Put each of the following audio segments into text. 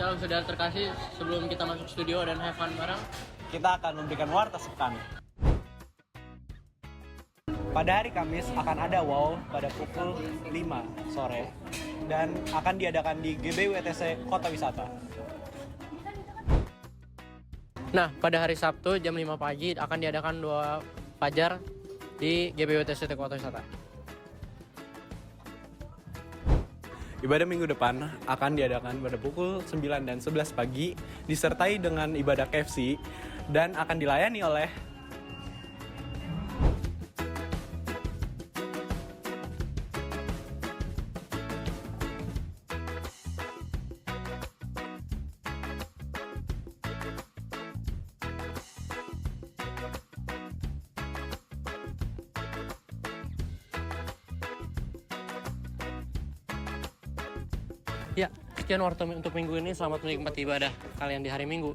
Shalom saudara terkasih, sebelum kita masuk studio dan have fun bareng, kita akan memberikan warta sepekan. Pada hari Kamis akan ada WOW pada pukul 5 sore dan akan diadakan di GBW ETC Kota Wisata. Nah, pada hari Sabtu jam 5 pagi akan diadakan 2 fajar di GBWTC Kota Wisata. Ibadah minggu depan akan diadakan pada pukul 9 dan 11 pagi disertai dengan ibadah KFC dan akan dilayani oleh Ya, sekian warta untuk minggu ini. Selamat menikmati ibadah kalian di hari Minggu.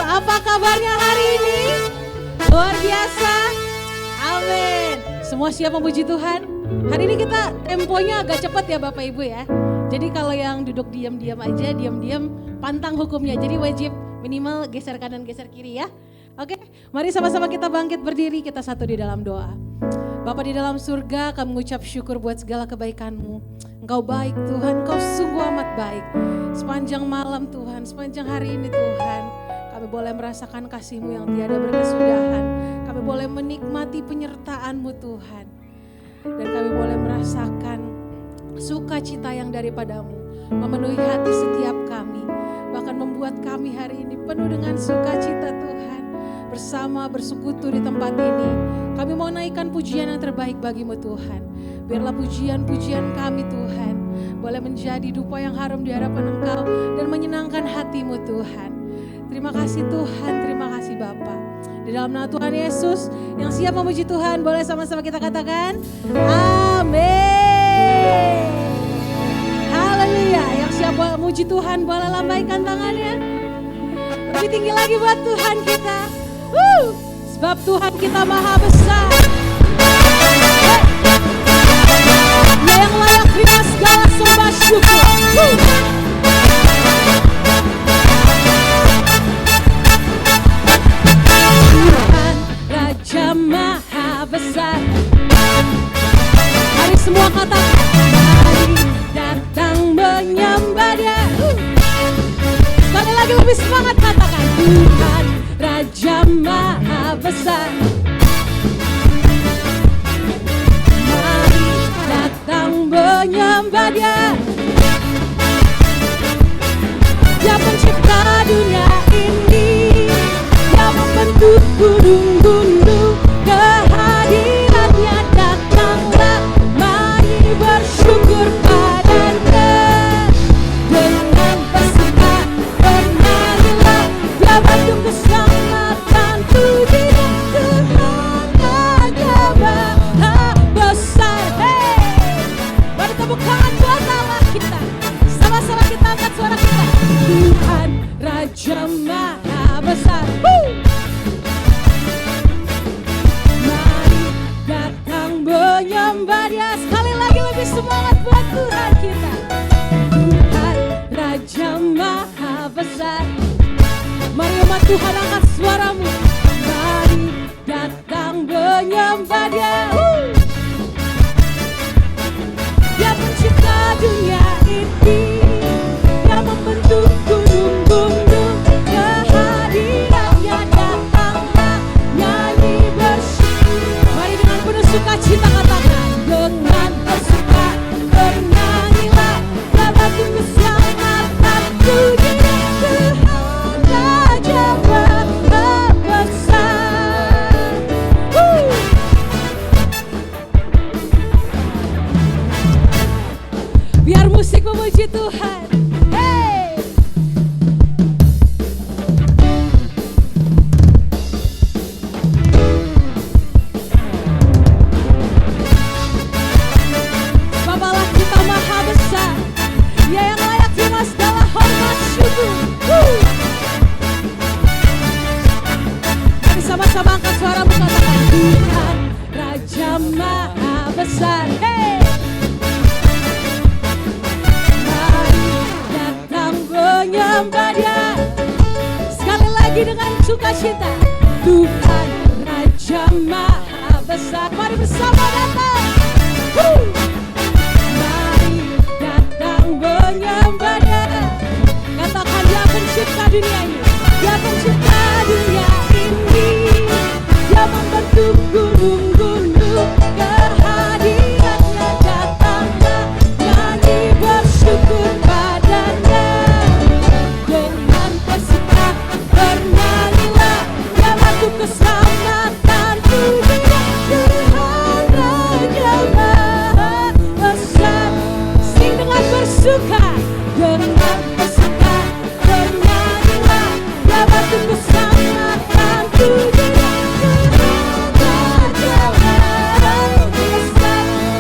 Apa kabarnya hari ini? Luar biasa. Amin. Semua siap memuji Tuhan. Hari ini kita temponya agak cepat ya Bapak Ibu ya. Jadi kalau yang duduk diam-diam aja, diam-diam pantang hukumnya. Jadi wajib minimal geser kanan, geser kiri ya. Oke, mari sama-sama kita bangkit berdiri, kita satu di dalam doa. Bapa di dalam surga, kami mengucap syukur buat segala kebaikan-Mu. Engkau baik Tuhan, Engkau sungguh amat baik. Sepanjang malam Tuhan, sepanjang hari ini Tuhan, kami boleh merasakan kasih-Mu yang tiada berkesudahan. Kami boleh menikmati penyertaan-Mu Tuhan. Dan kami boleh merasakan sukacita yang daripada-Mu memenuhi hati setiap kami. Bahkan membuat kami hari ini penuh dengan sukacita Tuhan. Bersama bersekutu di tempat ini, kami mau naikkan pujian yang terbaik bagi-Mu Tuhan. Biarlah pujian-pujian kami Tuhan boleh menjadi dupa yang harum di hadapan Engkau dan menyenangkan hati-Mu Tuhan. Terima kasih Tuhan, terima kasih Bapa. Di dalam nama Tuhan Yesus, yang siap memuji Tuhan, boleh sama-sama kita katakan amin. Haleluya. Yang siap memuji Tuhan boleh lambaikan tangannya. Lebih tinggi lagi buat Tuhan kita. Sebab Tuhan kita maha besar. Dia yang layak terima segala sembah syukur. Tuhan Raja maha besar. Mari semua katakan, mari datang menyembah Dia. Sekali lagi lebih semangat katakan, Tuhan Raja maha besar. Mari datang menyembah Dia. Dia pencipta dunia ini, Dia membentuk gunung-gunung. Kehadirannya datanglah, mari bersyukur padanya. Dengan bersuka bernyanyilah, Dia batu keselamatan, puji dan Tuhan Raja maha besar. Mari tepuk tangan buat Allah kita. Sama-sama kita angkat suara kita. Tuhan Raja maha besar. Mari datang menyembah Dia. Sekali lagi lebih semangat buat Tuhan kita. Tuhan Raja maha besar. Mari umat Tuhan angkat suaramu. Mari datang menyembah Dia. Dia pencipta dunia ini, Dia membentuk gunung-gunung. Kehadirannya datanglah, nyanyi bersyukur. Mari dengan penuh sukacita katakan, dengan bersuka bernyanyilah, Dia batu keselamatan, puji dan Tuhan Raja maha menyembah Dia. Sekali lagi dengan sukacita, Tuhan Raja Maha Besar. Mari bersama datang. Mari datang menyembah Dia. Katakan Dia pencipta dunia ini, Dia pencipta dunia ini. Dia membentuk gunung-gunung, kehadirannya datanglah, nyanyi bersyukur padanya. Dengan bersuka bernyanyilah, Dia batu keselamatan dunia. Tuhan Raja Maha Besar. Sing dengan bersuka, dengan bersuka bernyanyilah, Dia batu keselamatan dunia.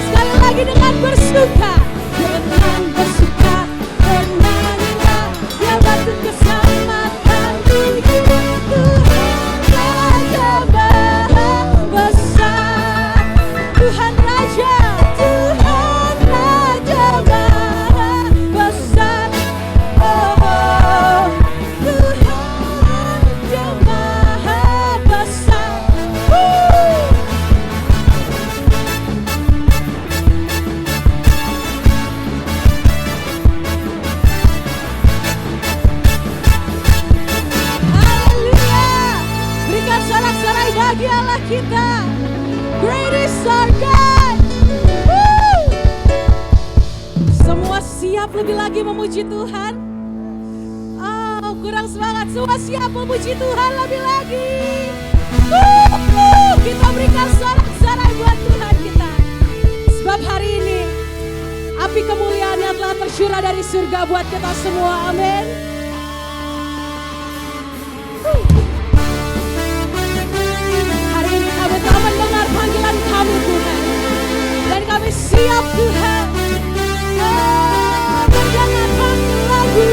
Sekali lagi dengan bersuka, dengan bersuka bernyanyilah, Dia batu keselamatan dunia. Tuhan Raja Maha Besar. Tuhan Raja, Tuhan Raja Maha Besar. Oh, Tuhan Raja Maha Besar. Haleluya. Berikan sorak-sorai bagi Allah kita. Great is our God. Woo. Semua siap lebih lagi memuji Tuhan? Oh, kurang semangat. Semua siap memuji Tuhan lebih lagi. Kita berikan sorak-sorai buat Tuhan kita. Sebab hari ini api kemuliaannya telah tercurah dari surga buat kita semua. Amin. Hari ini kami telah mendengar panggilan kami Tuhan, dan kami siap Tuhan mendengar panggilan-Mu.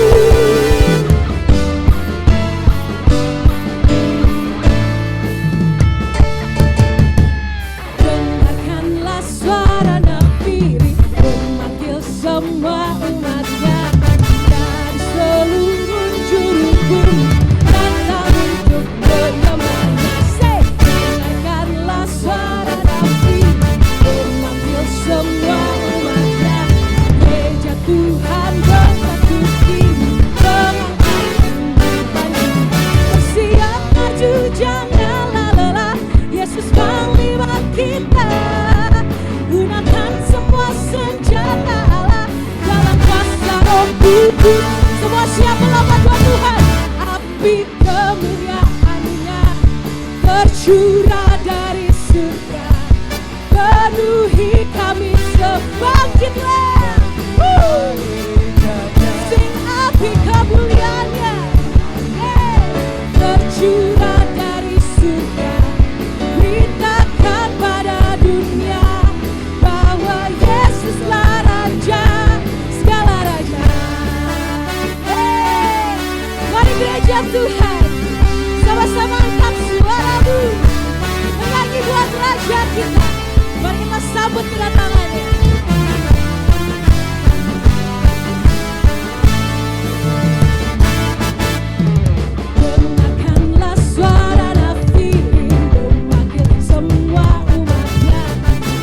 Dengarkanlah suara nafiri memanggil semua umatnya dari seluruh penjuru bumi, datang untuk menyembahnya. Dengarkanlah suara nafiri memanggil semua umatnya. Gereja Tuhan bersatu kini, mengangkat umpan-Nya. Bersiap maju, janganlah lelah, Yesus panglima kita. Gunakan semua senjata Allah dalam kuasa Roh Kudus. Semua siap melompat buat Tuhan. Api kemuliaan-Nya tercurah dari surga, penuhi kami sebangkitlah. Sing api kemuliaan-Nya, tercurah dari surga. Beritakan pada dunia bahwa Yesuslah Raja segala raja. Mari gereja Tuhan, sama-sama angkat suaramu, menyanyi buat Raja kita. Mari kita sambut kedatangannya. Dengarkanlah suara nafiri memanggil semua umatnya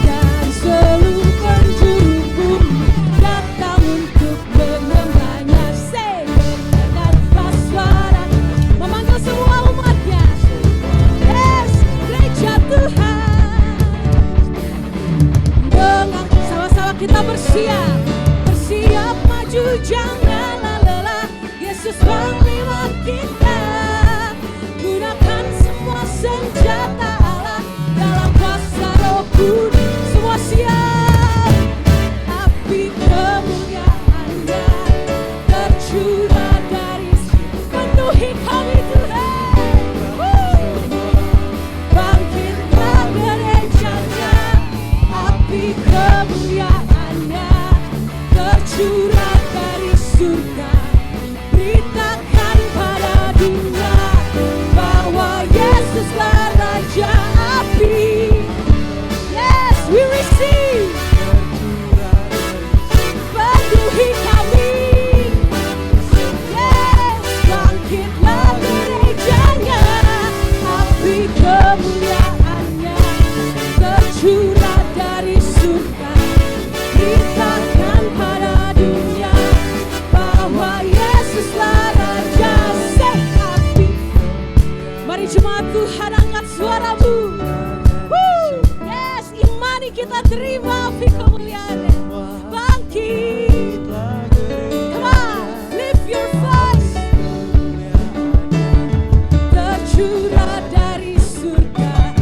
dari seluruh penjuru bumi, datang untuk menyembahnya. Dengarkanlah suara memanggil semua umatnya. Yes, gereja Tuhan. Dengar rohmu. Yes, imani kita terima api kemuliaan. Bangkit. Come on, lift your voice. Tercurah dari surga,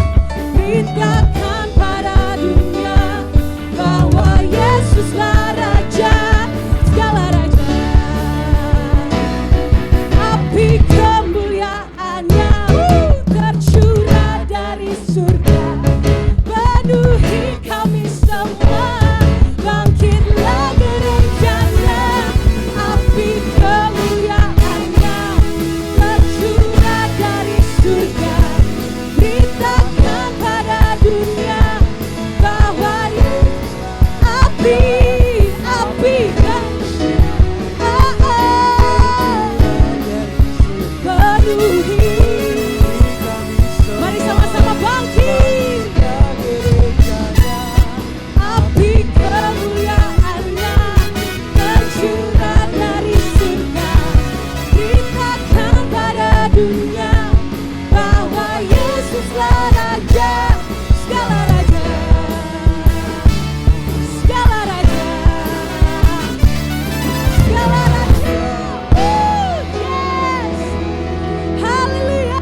beritakan pada dunia bahwa Yesuslah Raja, segala raja. Api kemuliaannya tercurah dari surga, penuhi kami semua. Bangkitlah gereja-Nya. Api kemuliaannya tercurah dari surga, beritakan pada dunia bahwa api kan penuhi. Mari sama-sama bangkit. Api kemuliaannya tercurah dari surga, beritakan pada dunia bahwa Yesuslah Raja, segala raja, segala raja, segala raja. Yes, haleluya.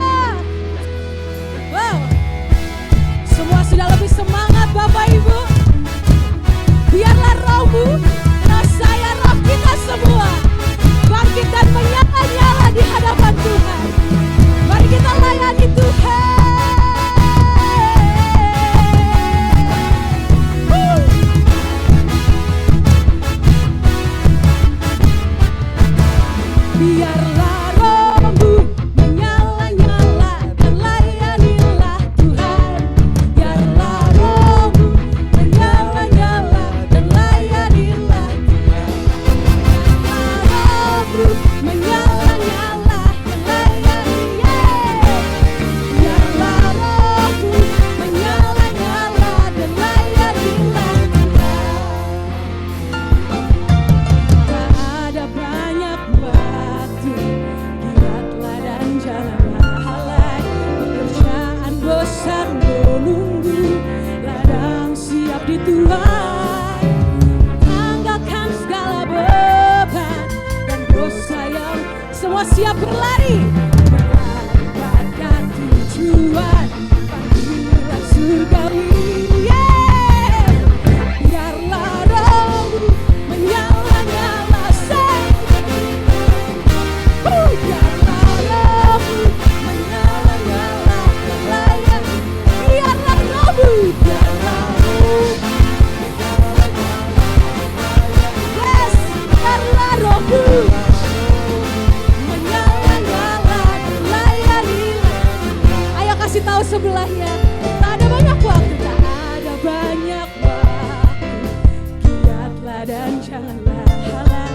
Wow, semua sudah lebih semangat Bapak Ibu. Biarlah rohmu, roh saya, roh kita semua bangkit dan menyala-nyala di hadapan Tuhan. Mari kita layani Tuhan. Biarlah rohmu menyala-nyala dan layanilah Tuhan. Biarlah rohmu menyala-nyala dan layanilah Tuhan. Biarlah rohmu menyala-nyala dan layanilah. Biarlah rohmu menyala-nyala dan layanilah Tuhan. Tak ada banyak waktu, giatlah dan janganlah halai. Pekerjaan bosan menunggu, ladang siap di Tuhan. Tanggalkan segala beban dan dosa yang semua siap berlari pada tujuan panggilan surgawi. Yeah. Biarlah rohmu menyala-nyala, biarlah rohmu menyala-nyala dan layan. Biarlah rohmu, biarlah rohmu, yes, biarlah rohmu menyala-nyala dan layanilah. Ayo kasih tahu sebelahnya, tak ada banyak waktu, tak ada banyak waktu. Giatlah dan janganlah halai.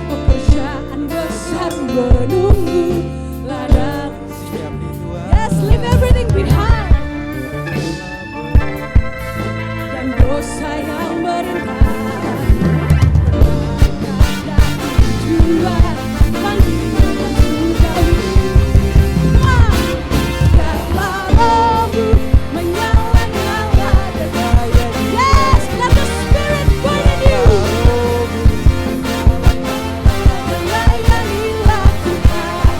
Pekerjaan besar menunggu, ladang. Yes, leave everything behind. Dan dosa yang merintah, pada tujuan panggilan surgawi. Biarlah rohmu menyala-nyala dan layani. Yes, let the Spirit burn in you. Dan layanilah Tuhan.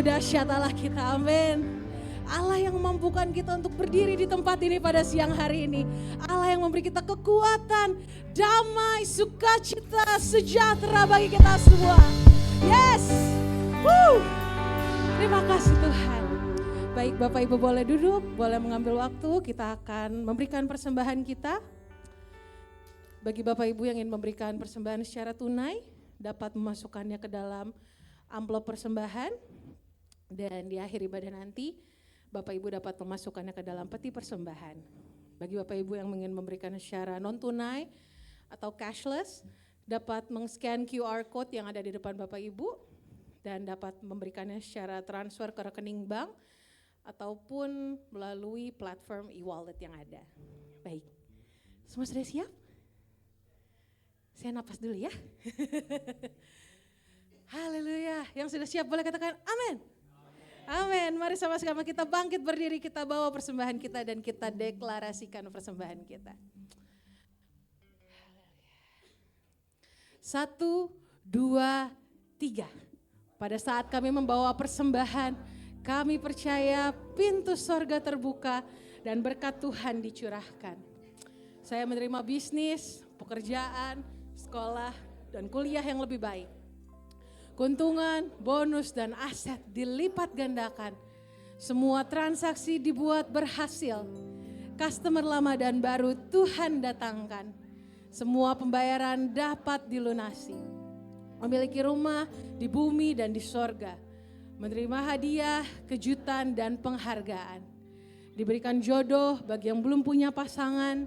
dahsyat Allah kita, amin. Allah yang memampukan kita untuk berdiri di tempat ini pada siang hari ini. Allah yang memberi kita kekuatan, damai, sukacita, sejahtera bagi kita semua. Yes! Woo! Terima kasih Tuhan. Baik Bapak Ibu boleh duduk, boleh mengambil waktu. Kita akan memberikan persembahan kita. Bagi Bapak Ibu yang ingin memberikan persembahan secara tunai, dapat memasukkannya ke dalam amplop persembahan. Dan di akhir ibadah nanti, Bapak Ibu dapat memasukkannya ke dalam peti persembahan. Bagi Bapak Ibu yang ingin memberikan secara non tunai atau cashless, dapat meng-scan QR code yang ada di depan Bapak Ibu dan dapat memberikannya secara transfer ke rekening bank ataupun melalui platform e-wallet yang ada. Baik, semua sudah siap? Saya napas dulu ya. Haleluya, yang sudah siap boleh katakan amin. Amin, mari sama-sama kita bangkit berdiri, kita bawa persembahan kita dan kita deklarasikan persembahan kita. 1, 2, 3. Pada saat kami membawa persembahan, kami percaya pintu sorga terbuka dan berkat Tuhan dicurahkan. Saya menerima bisnis, pekerjaan, sekolah, dan kuliah yang lebih baik. Keuntungan, bonus, dan aset dilipat gandakan. Semua transaksi dibuat berhasil. Customer lama dan baru Tuhan datangkan. Semua pembayaran dapat dilunasi. Memiliki rumah di bumi dan di sorga. Menerima hadiah, kejutan, dan penghargaan. Diberikan jodoh bagi yang belum punya pasangan.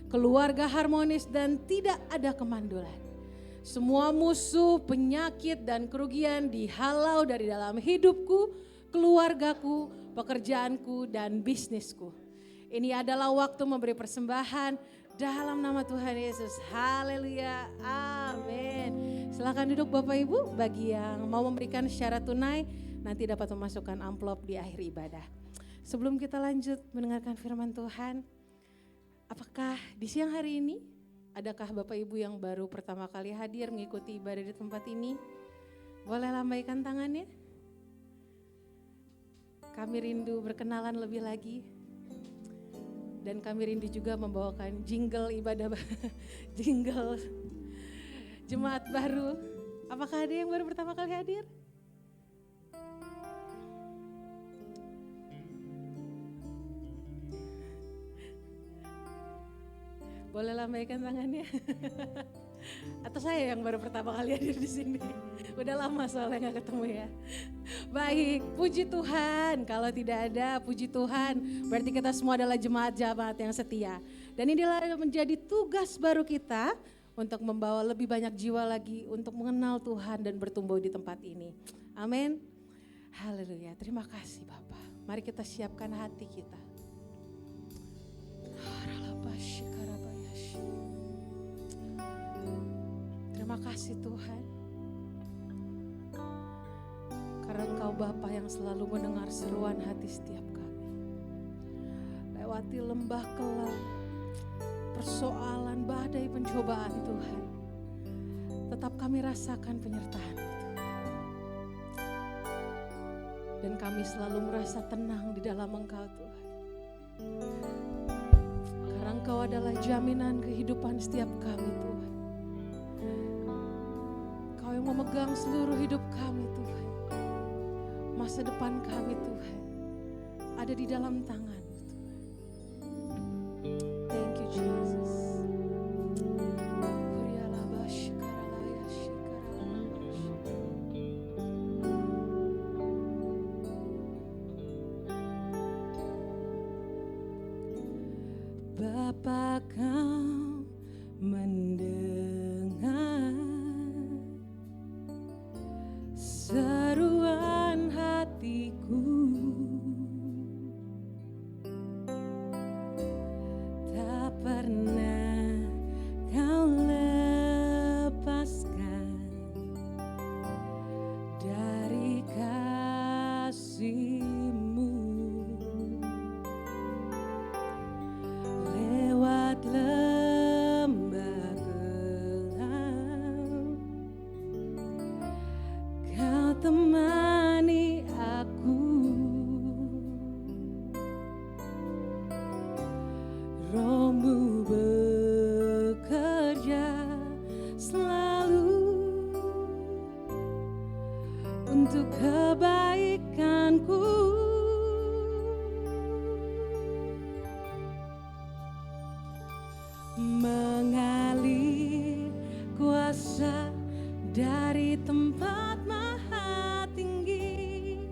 Keluarga harmonis dan tidak ada kemandulan. Semua musuh, penyakit, dan kerugian dihalau dari dalam hidupku, keluargaku, pekerjaanku, dan bisnisku. Ini adalah waktu memberi persembahan dalam nama Tuhan Yesus. Haleluya, amin. Silakan duduk Bapak Ibu, bagi yang mau memberikan secara tunai, nanti dapat memasukkan amplop di akhir ibadah. Sebelum kita lanjut mendengarkan firman Tuhan, apakah di siang hari ini, adakah Bapak Ibu yang baru pertama kali hadir mengikuti ibadah di tempat ini? Boleh lambaikan tangannya? Kami rindu berkenalan lebih lagi. Dan kami rindu juga membawakan jingle ibadah, jingle jemaat baru. Apakah ada yang baru pertama kali hadir? Boleh lambaikan tangannya. Atau saya yang baru pertama kali hadir di sini. Udah lama soalnya gak ketemu ya. Baik, puji Tuhan. Kalau tidak ada puji Tuhan, berarti kita semua adalah jemaat-jemaat yang setia. Dan inilah menjadi tugas baru kita untuk membawa lebih banyak jiwa lagi untuk mengenal Tuhan dan bertumbuh di tempat ini. Amin. Haleluya. Terima kasih Bapak. Mari kita siapkan hati kita. Terima kasih Tuhan, karena Engkau Bapa yang selalu mendengar seruan hati setiap kami. Lewati lembah kelam, persoalan, badai, pencobaan Tuhan, tetap kami rasakan penyertaan Tuhan. Dan kami selalu merasa tenang di dalam Engkau Tuhan. Karena Engkau adalah jaminan kehidupan setiap kami Tuhan. Kau yang memegang seluruh hidup kami Tuhan. Masa depan kami Tuhan ada di dalam tangan-Mu Tuhan. Thank you Jesus. Bapa Kau mendengar seruan hatiku, tak pernah Kau lepaskan dari kasih-Mu. Lewat kebaikanku. Mengalir kuasa dari tempat maha tinggi,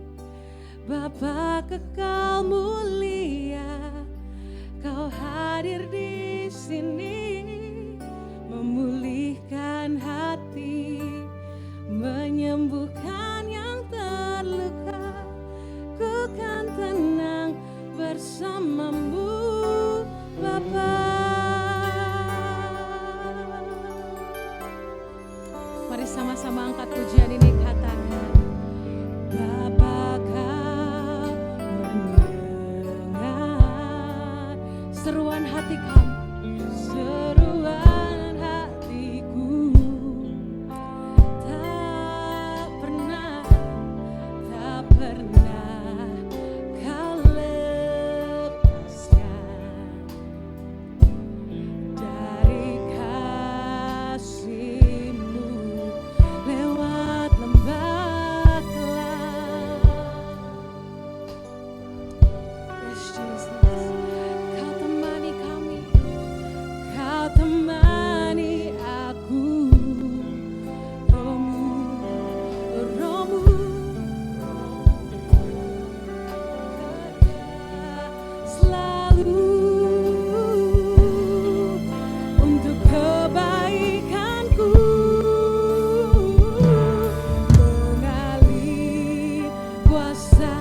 Bapa kekal mulia, Kau hadir di sini, memulihkan hati, menyembuhkan yang terluka. Ku kan tenang bersamamu, Bapa. Mari sama-sama angkat pujian ini, katakan, Bapa Kau mendengar seruan hati kami, seruan hatiku. Tak pernah Kau lepaskan dari kasih-Mu lewat lembah gelap. Yes, Jesus. Kau temani kami, Kau temani aku. Rohmu selalu untuk kebaikanku. Mengalir kuasa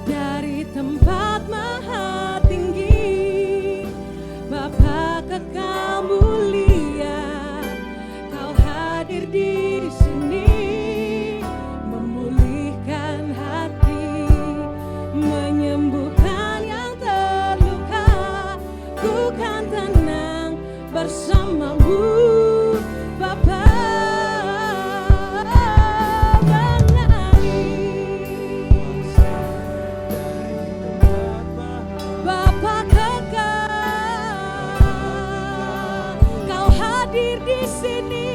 dari tempat maha tinggi, Bapa kekal mulia, Kau hadir di sini, memulihkan hati, menyembuhkan yang terluka. Ku kan tenang bersamamu, Bapa. Bapa kekal, Kau hadir di sini,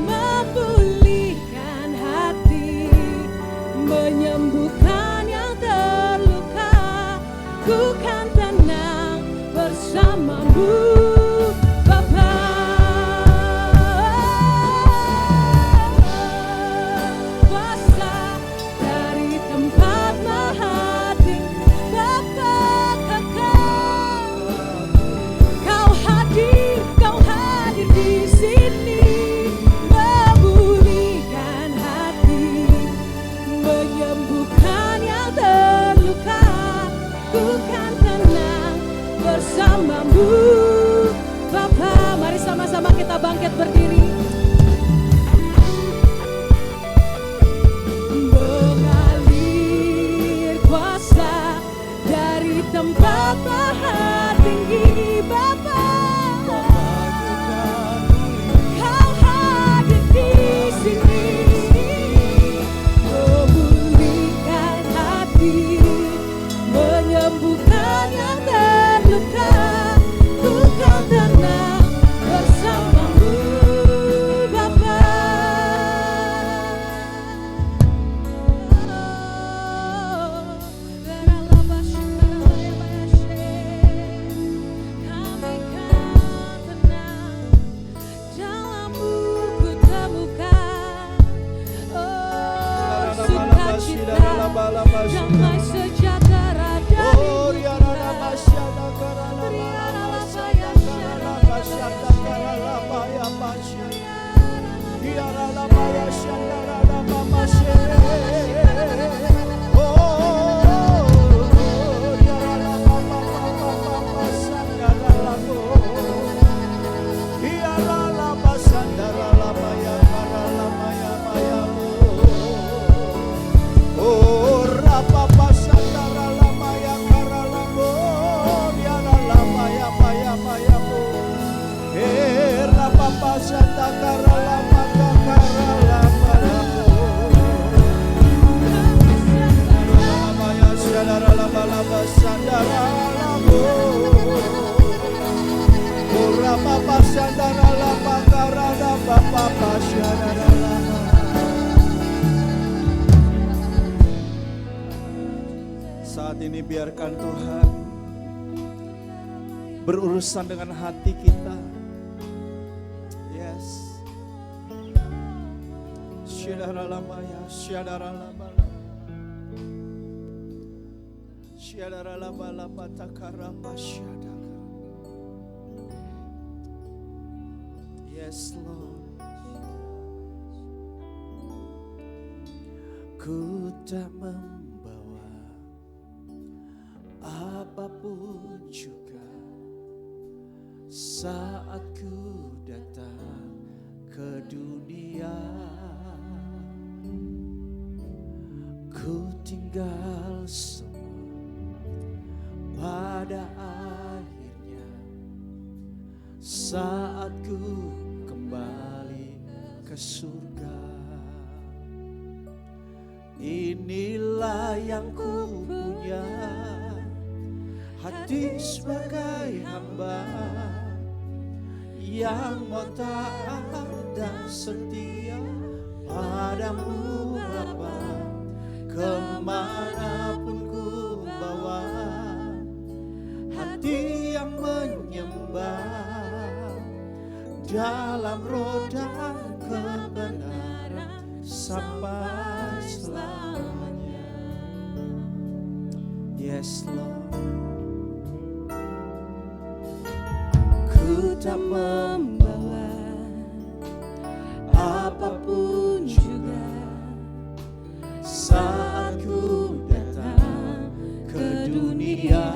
memulihkan hati, menyembuhkan yang terluka. Ku kan tenang bersamamu, Bapa. Kuasa dari tempat maha tinggi, Bapa kekal, Kau hadir di sini, memulihkan hati, menyembuhkan yang terluka. Ku kan tenang bersamamu, Bapa. Mari sama-sama kita bangkit berdiri. Mengalir kuasa dari tempat maha tinggi, Bapa. Kau hadir di sini, memulihkan hati, menyembuhkan yang terluka. Ku kan tenang bersamamu, Bapa. Kami kan tenang, dalam-Mu ku temukan sukacita, damai sejahtera dari Papa Sandara Lama Karada Papa Sandara Lama Saat ini biarkan Tuhan berurusan dengan hati kita. Yes. Syadaralamaya, syadaralamala. Syadaralamala patakaramba syadaka. Yes, Lord. Ku tak membawa apapun juga saat ku datang ke dunia. Ku tinggal semua pada akhirnya saat ku kembali ke surga. Inilah yang ku punya, hati sebagai hamba yang mau taat dan setia padamu Bapa. Kemanapun ku bawa, hati yang menyembah dalam roda kebenaran sampai selamanya. Yes, Lord. Ku tak membawa apapun juga saat ku datang ke dunia.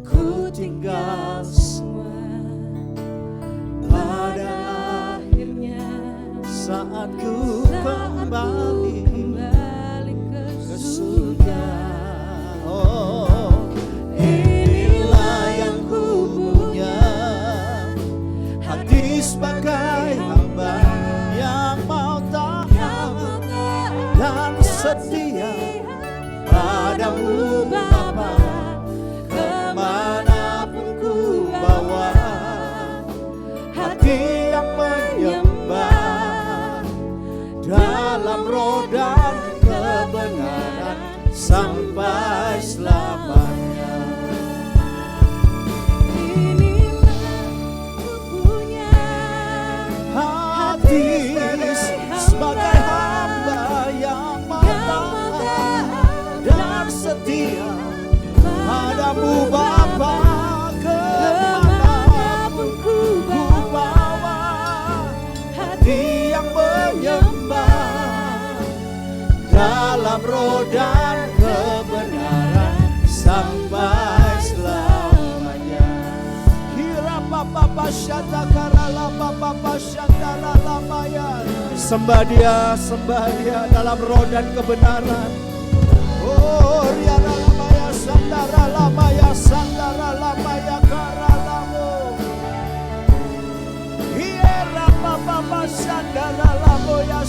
Ku tinggal semua pada akhirnya saat ku kembali ke surga. Oh, inilah yang ku punya, hati sebagai hamba yang mau taat dan setia padamu Bapa. Kemanapun ku bawa, hati yang menyembah dalam roda kebenaran sampai selamanya. Inilah ku punya hati sebagai hamba yang taat dan setia padamu Bapa. Kemanapun ku bawa, hati yang menyembah dalam roda kebenaran sampai selamanya. Kira papa syadakara papa syadara lamaya. Sembah dia dalam roda kebenaran. Oh, riara lamaya sandara lamaya karalamu. Hiera papa sandara lamoya.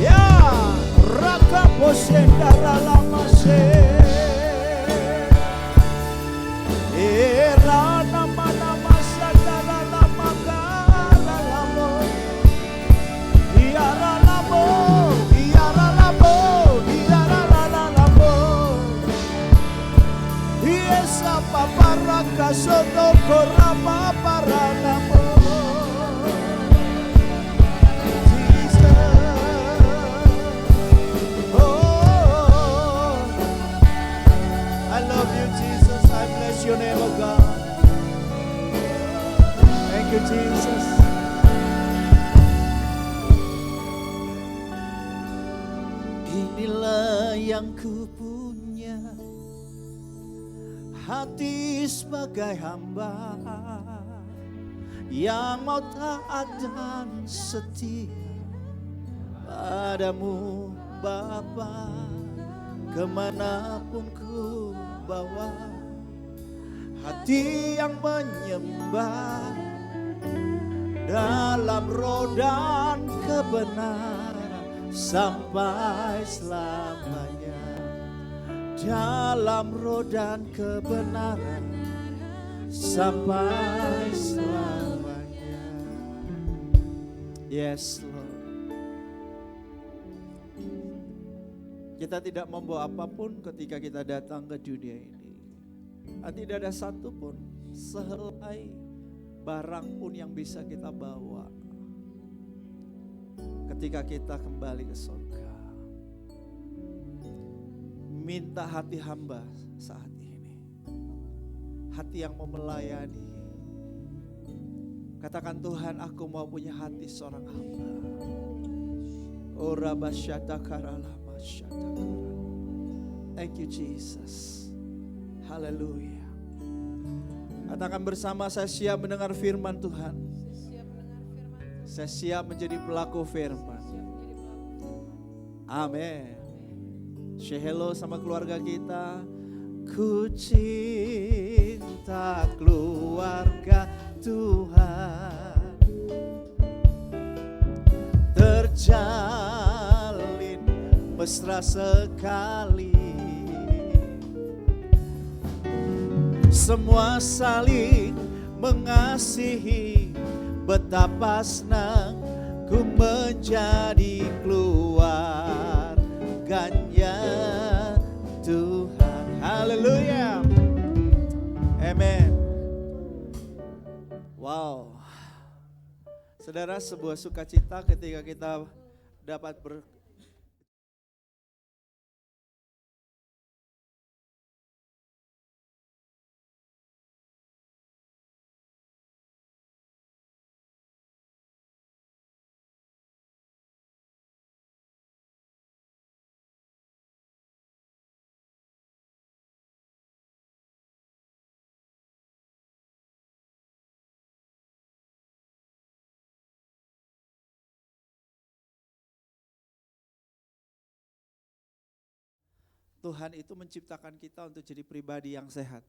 Ya, raka posendara lamase. Era nama sandara lamakara lamo. Hiara lamo. Hiesa paparaka soto korapa paranamo. Your name, oh God. Thank you, Jesus. Inilah yang ku punya, hati sebagai hamba yang mau taat dan setia padamu Bapa. Kemanapun ku bawa, hati yang menyembah dalam roda kebenaran sampai selamanya. Dalam roda kebenaran sampai selamanya. Yes, Lord. Kita tidak membawa apapun ketika kita datang ke dunia ini. Dan tidak ada satupun sehelai barang pun yang bisa kita bawa ketika kita kembali ke surga. Minta hati hamba saat ini, hati yang mau melayani. Katakan, Tuhan, aku mau punya hati seorang hamba. Ora basyata karala masyata karala. Thank you Jesus. Haleluya. Katakan bersama, saya siap mendengar firman Tuhan. Saya siap menjadi pelaku firman. Amin. Say hello sama keluarga kita. Ku cinta keluarga Tuhan, terjalin mesra sekali. Semua saling mengasihi, betapa senang ku menjadi keluarganya Tuhan. Haleluya. Amen. Wow. Saudara, sebuah sukacita ketika kita dapat Tuhan itu menciptakan kita untuk jadi pribadi yang sehat,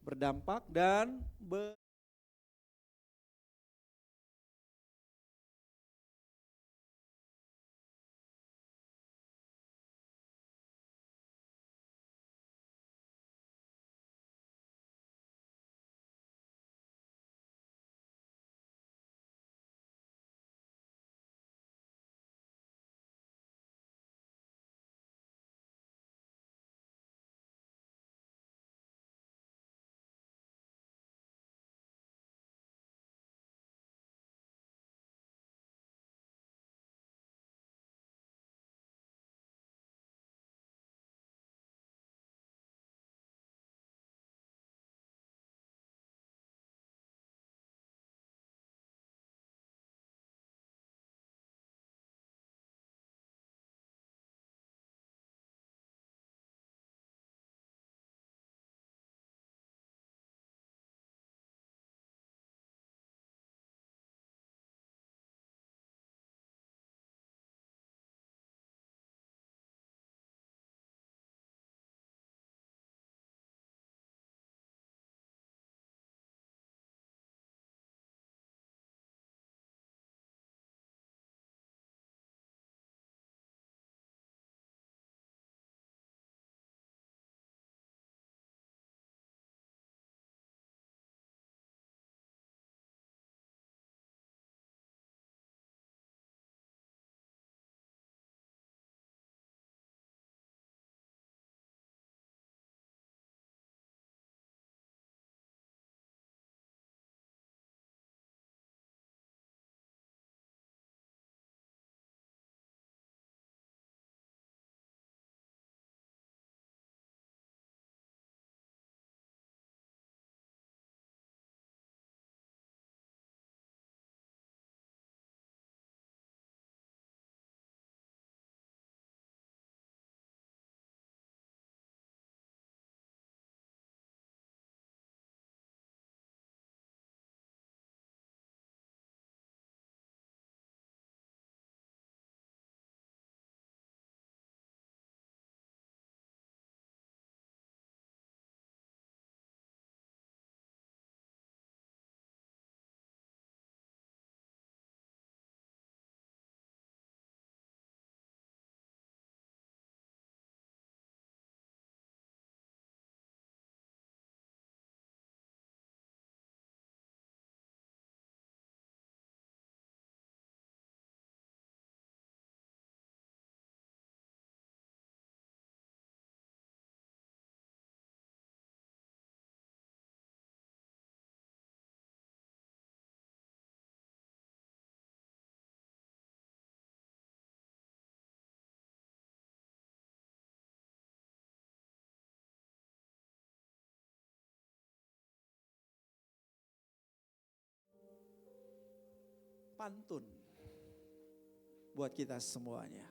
berdampak dan pantun buat kita semuanya.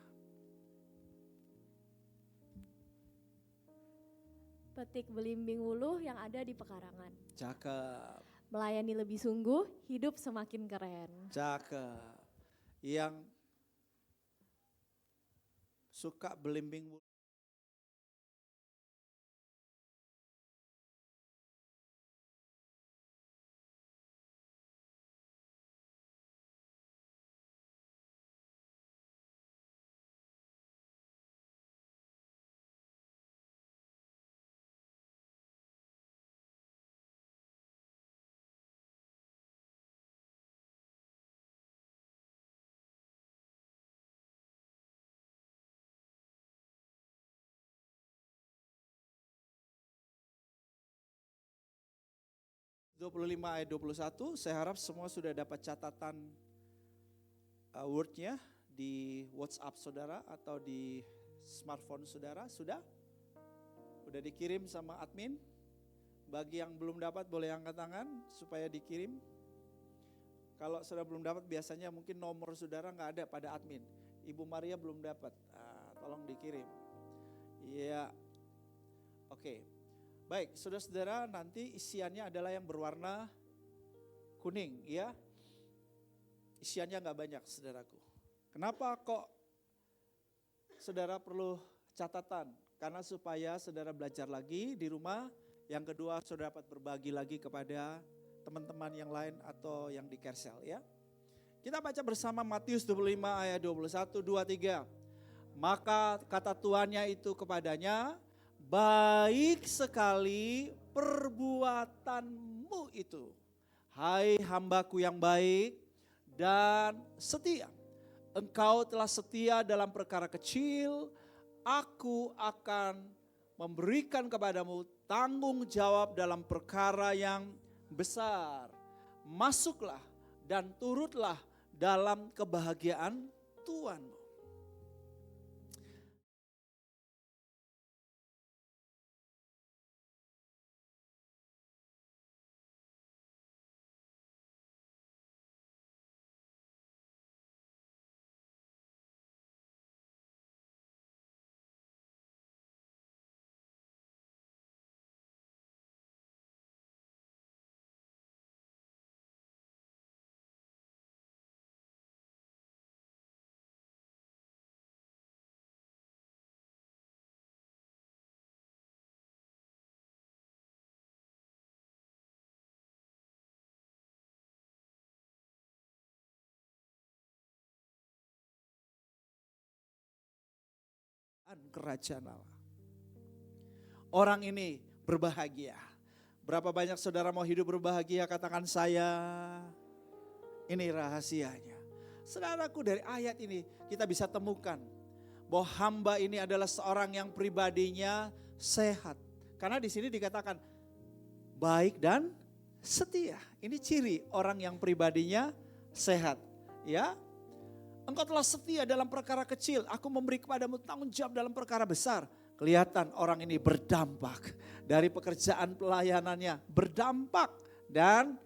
Petik belimbing wuluh yang ada di pekarangan. Cakep, Melayani lebih sungguh, hidup semakin keren. cakep. Yang suka belimbing ayat 21, saya harap semua sudah dapat catatan wordnya di WhatsApp saudara atau di smartphone saudara. Sudah dikirim sama admin. Bagi yang belum dapat boleh angkat tangan supaya dikirim. Kalau sudah belum dapat biasanya mungkin nomor saudara nggak ada pada admin. Ibu Maria belum dapat, tolong dikirim. Iya, oke. Baik, saudara-saudara, nanti isiannya adalah yang berwarna kuning, ya. Isiannya nggak banyak, saudaraku. Kenapa kok saudara perlu catatan? Karena supaya saudara belajar lagi di rumah. Yang kedua, saudara dapat berbagi lagi kepada teman-teman yang lain atau yang di Kersel, ya. Kita baca bersama Matius 25 ayat 21, 23. Maka kata tuannya itu kepadanya, baik sekali perbuatanmu itu, hai hambaku yang baik dan setia. Engkau telah setia dalam perkara kecil, aku akan memberikan kepadamu tanggung jawab dalam perkara yang besar. Masuklah dan turutlah dalam kebahagiaan Tuhanmu. Kerajaan Allah. Orang ini berbahagia. Berapa banyak saudara mau hidup berbahagia? Katakan saya. Ini rahasianya. Saudaraku, dari ayat ini kita bisa temukan bahwa hamba ini adalah seorang yang pribadinya sehat. Karena di sini dikatakan baik dan setia. Ini ciri orang yang pribadinya sehat, ya. Engkau telah setia dalam perkara kecil, aku memberi kepadamu tanggung jawab dalam perkara besar. Kelihatan orang ini berdampak dari pekerjaan pelayanannya, berdampak dan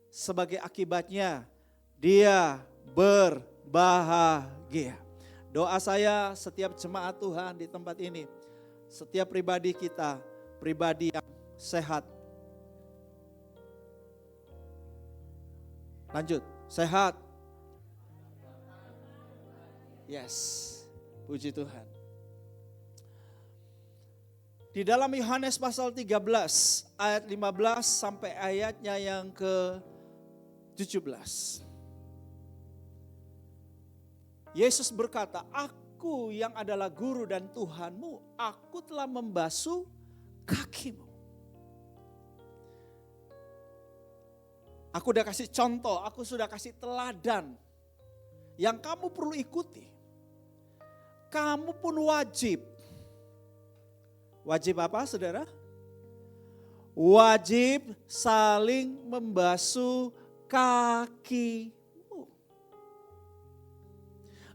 sebagai akibatnya dia berbahagia. Doa saya setiap jemaat Tuhan di tempat ini, setiap pribadi kita, pribadi yang sehat. Lanjut, sehat. Yes, puji Tuhan. Di dalam Yohanes pasal 13 ayat 15 sampai ayatnya yang ke-17. Yesus berkata, aku yang adalah guru dan Tuhanmu, aku telah membasuh kakimu. Aku udah kasih contoh, aku sudah kasih teladan yang kamu perlu ikuti. Kamu pun wajib. Wajib apa, saudara? Wajib saling membasuh kakimu.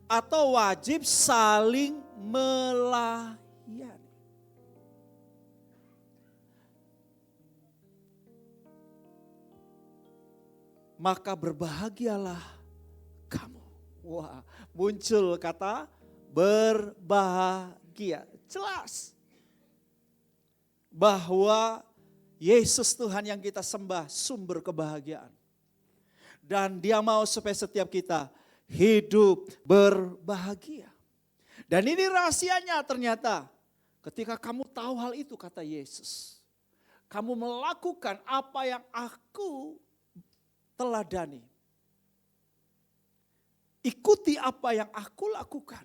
Atau wajib saling melayani. Maka berbahagialah kamu. Wah, muncul kata berbahagia. Jelas bahwa Yesus Tuhan yang kita sembah sumber kebahagiaan. Dan Dia mau supaya setiap kita hidup berbahagia. Dan ini rahasianya ternyata. Ketika kamu tahu hal itu kata Yesus. Kamu melakukan apa yang aku teladani. Ikuti apa yang aku lakukan.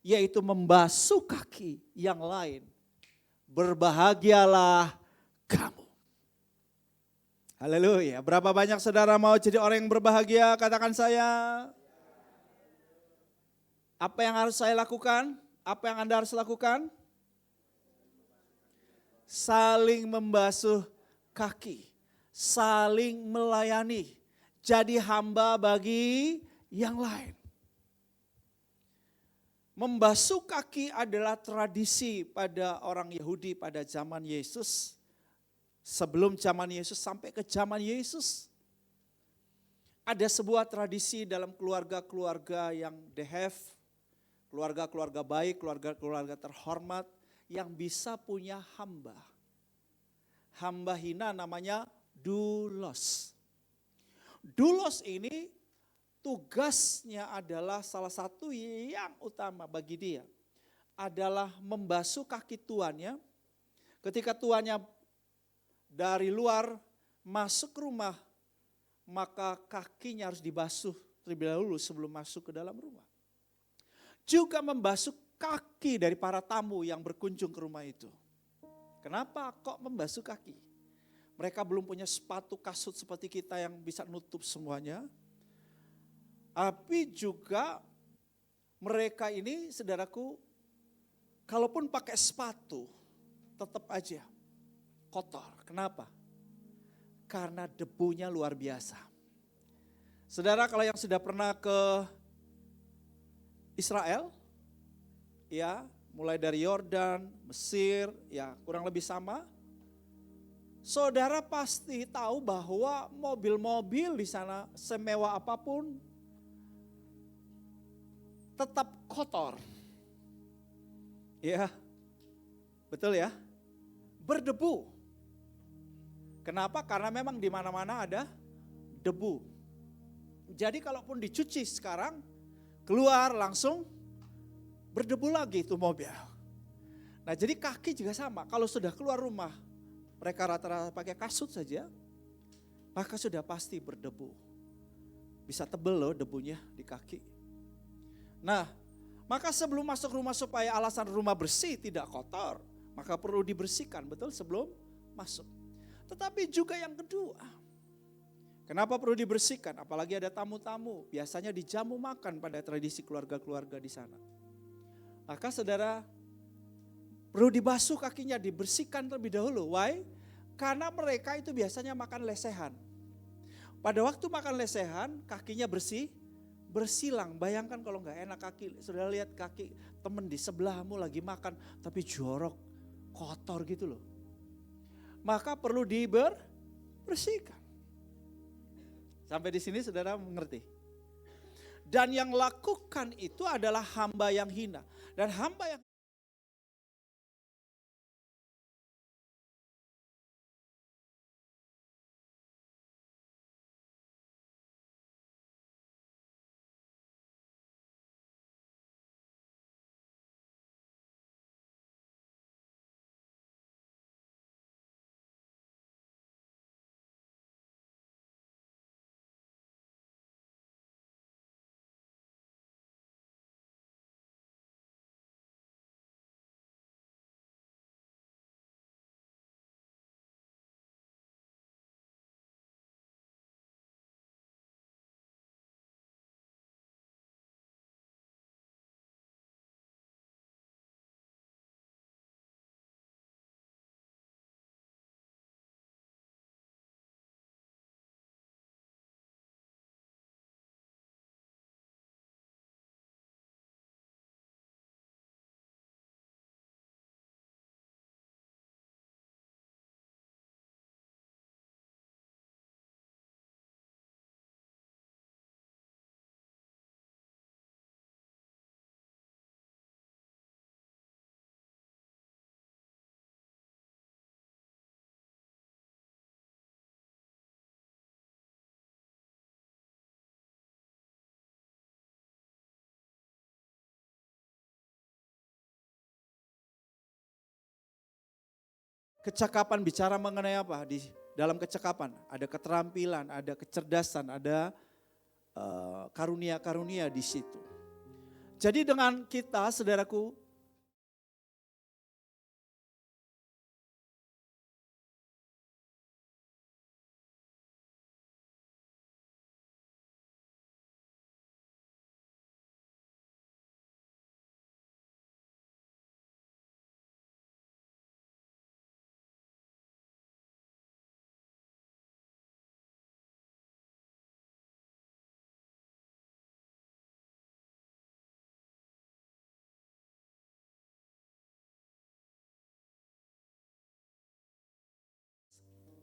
Yaitu membasuh kaki yang lain. Berbahagialah kamu. Haleluya. Berapa banyak saudara mau jadi orang yang berbahagia? Katakan saya. Apa yang harus saya lakukan? Apa yang Anda harus lakukan? Saling membasuh kaki. Saling melayani. Jadi hamba bagi yang lain. Membasuh kaki adalah tradisi pada orang Yahudi pada zaman Yesus. Sebelum zaman Yesus sampai ke zaman Yesus. Ada sebuah tradisi dalam keluarga-keluarga yang they have. Keluarga-keluarga baik, keluarga-keluarga terhormat. Yang bisa punya hamba. Hamba hina namanya doulos. Doulos ini tugasnya adalah salah satu yang utama bagi dia. Adalah membasuh kaki tuannya. Ketika tuannya dari luar masuk ke rumah, maka kakinya harus dibasuh terlebih dahulu sebelum masuk ke dalam rumah. Juga membasuh kaki dari para tamu yang berkunjung ke rumah itu. Kenapa kok membasuh kaki? Mereka belum punya sepatu kasut seperti kita yang bisa nutup semuanya. Tapi juga mereka ini saudaraku, kalaupun pakai sepatu tetap aja kotor. Kenapa? Karena debunya luar biasa. Saudara kalau yang sudah pernah ke Israel, ya mulai dari Yordan, Mesir, ya kurang lebih sama. Saudara pasti tahu bahwa mobil-mobil di sana semewah apapun tetap kotor. Ya, betul ya? Berdebu. Kenapa? Karena memang di mana-mana ada debu. Jadi kalaupun dicuci sekarang, keluar langsung berdebu lagi itu mobil. Nah jadi kaki juga sama, kalau sudah keluar rumah, mereka rata-rata pakai kasut saja, maka sudah pasti berdebu. Bisa tebel loh debunya di kaki. Nah, maka sebelum masuk rumah supaya alasan rumah bersih tidak kotor, maka perlu dibersihkan, betul sebelum masuk. Tetapi juga yang kedua, kenapa perlu dibersihkan? Apalagi ada tamu-tamu, biasanya dijamu makan pada tradisi keluarga-keluarga di sana. Maka saudara perlu dibasuh kakinya, dibersihkan terlebih dahulu. Why? Karena mereka itu biasanya makan lesehan. Pada waktu makan lesehan, kakinya bersilang. Bayangkan kalau nggak enak kaki, saudara lihat kaki temen di sebelahmu lagi makan, tapi jorok, kotor gitu loh. Maka perlu dibersihkan. Sampai di sini saudara mengerti. Dan yang lakukan itu adalah hamba yang hina. Dan hamba yang Kecakapan bicara mengenai apa? Di dalam kecakapan ada keterampilan, ada kecerdasan, ada karunia-karunia di situ. Jadi dengan kita, saudaraku,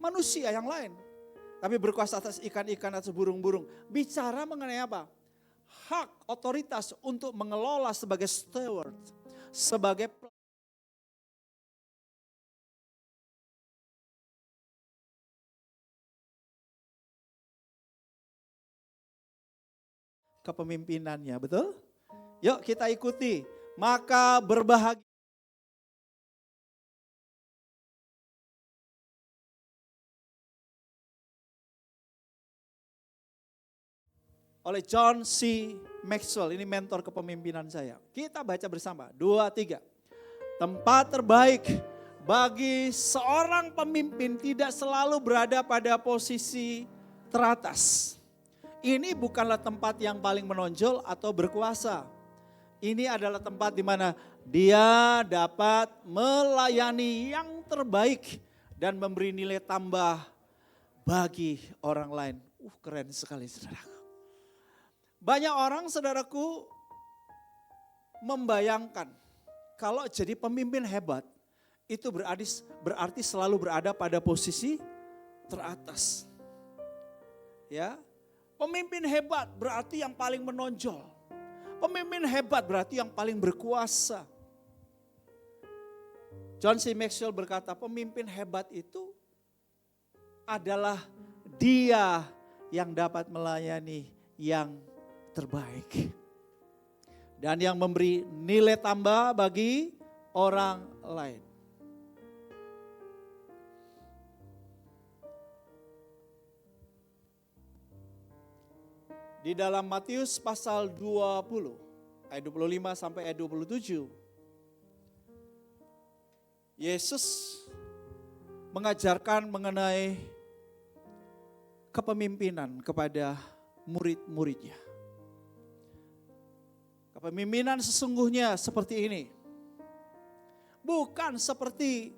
manusia yang lain. Tapi berkuasa atas ikan-ikan, atas burung-burung. Bicara mengenai apa? Hak, otoritas untuk mengelola sebagai steward. Sebagai kepemimpinannya, betul? Yuk kita ikuti. Maka berbahagia. Oleh John C. Maxwell, ini mentor kepemimpinan saya. Kita baca bersama, 2, 3. Tempat terbaik bagi seorang pemimpin tidak selalu berada pada posisi teratas. Ini bukanlah tempat yang paling menonjol atau berkuasa. Ini adalah tempat di mana dia dapat melayani yang terbaik dan memberi nilai tambah bagi orang lain. Keren sekali, saudara. Banyak orang, saudaraku, membayangkan kalau jadi pemimpin hebat itu berarti selalu berada pada posisi teratas. Ya, pemimpin hebat berarti yang paling menonjol. Pemimpin hebat berarti yang paling berkuasa. John C. Maxwell berkata, pemimpin hebat itu adalah dia yang dapat melayani yang terbaik. Dan yang memberi nilai tambah bagi orang lain. Di dalam Matius pasal 20, ayat 25 sampai ayat 27. Yesus mengajarkan mengenai kepemimpinan kepada murid-muridnya. Kepemimpinan sesungguhnya seperti ini. Bukan seperti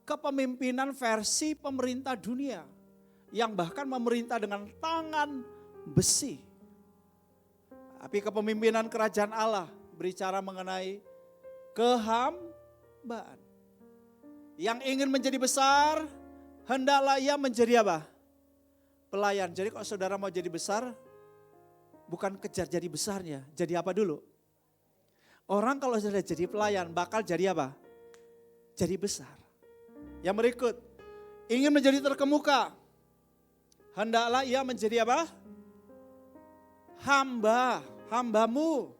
kepemimpinan versi pemerintah dunia. Yang bahkan memerintah dengan tangan besi. Tapi kepemimpinan kerajaan Allah berbicara mengenai kehambaan. Yang ingin menjadi besar, hendaklah ia menjadi apa? Pelayan. Jadi kalau saudara mau jadi besar, bukan kejar jadi besarnya. Jadi apa dulu? Orang kalau sudah jadi pelayan bakal jadi apa? Jadi besar. Yang berikut, ingin menjadi terkemuka. Hendaklah ia menjadi apa? Hambamu.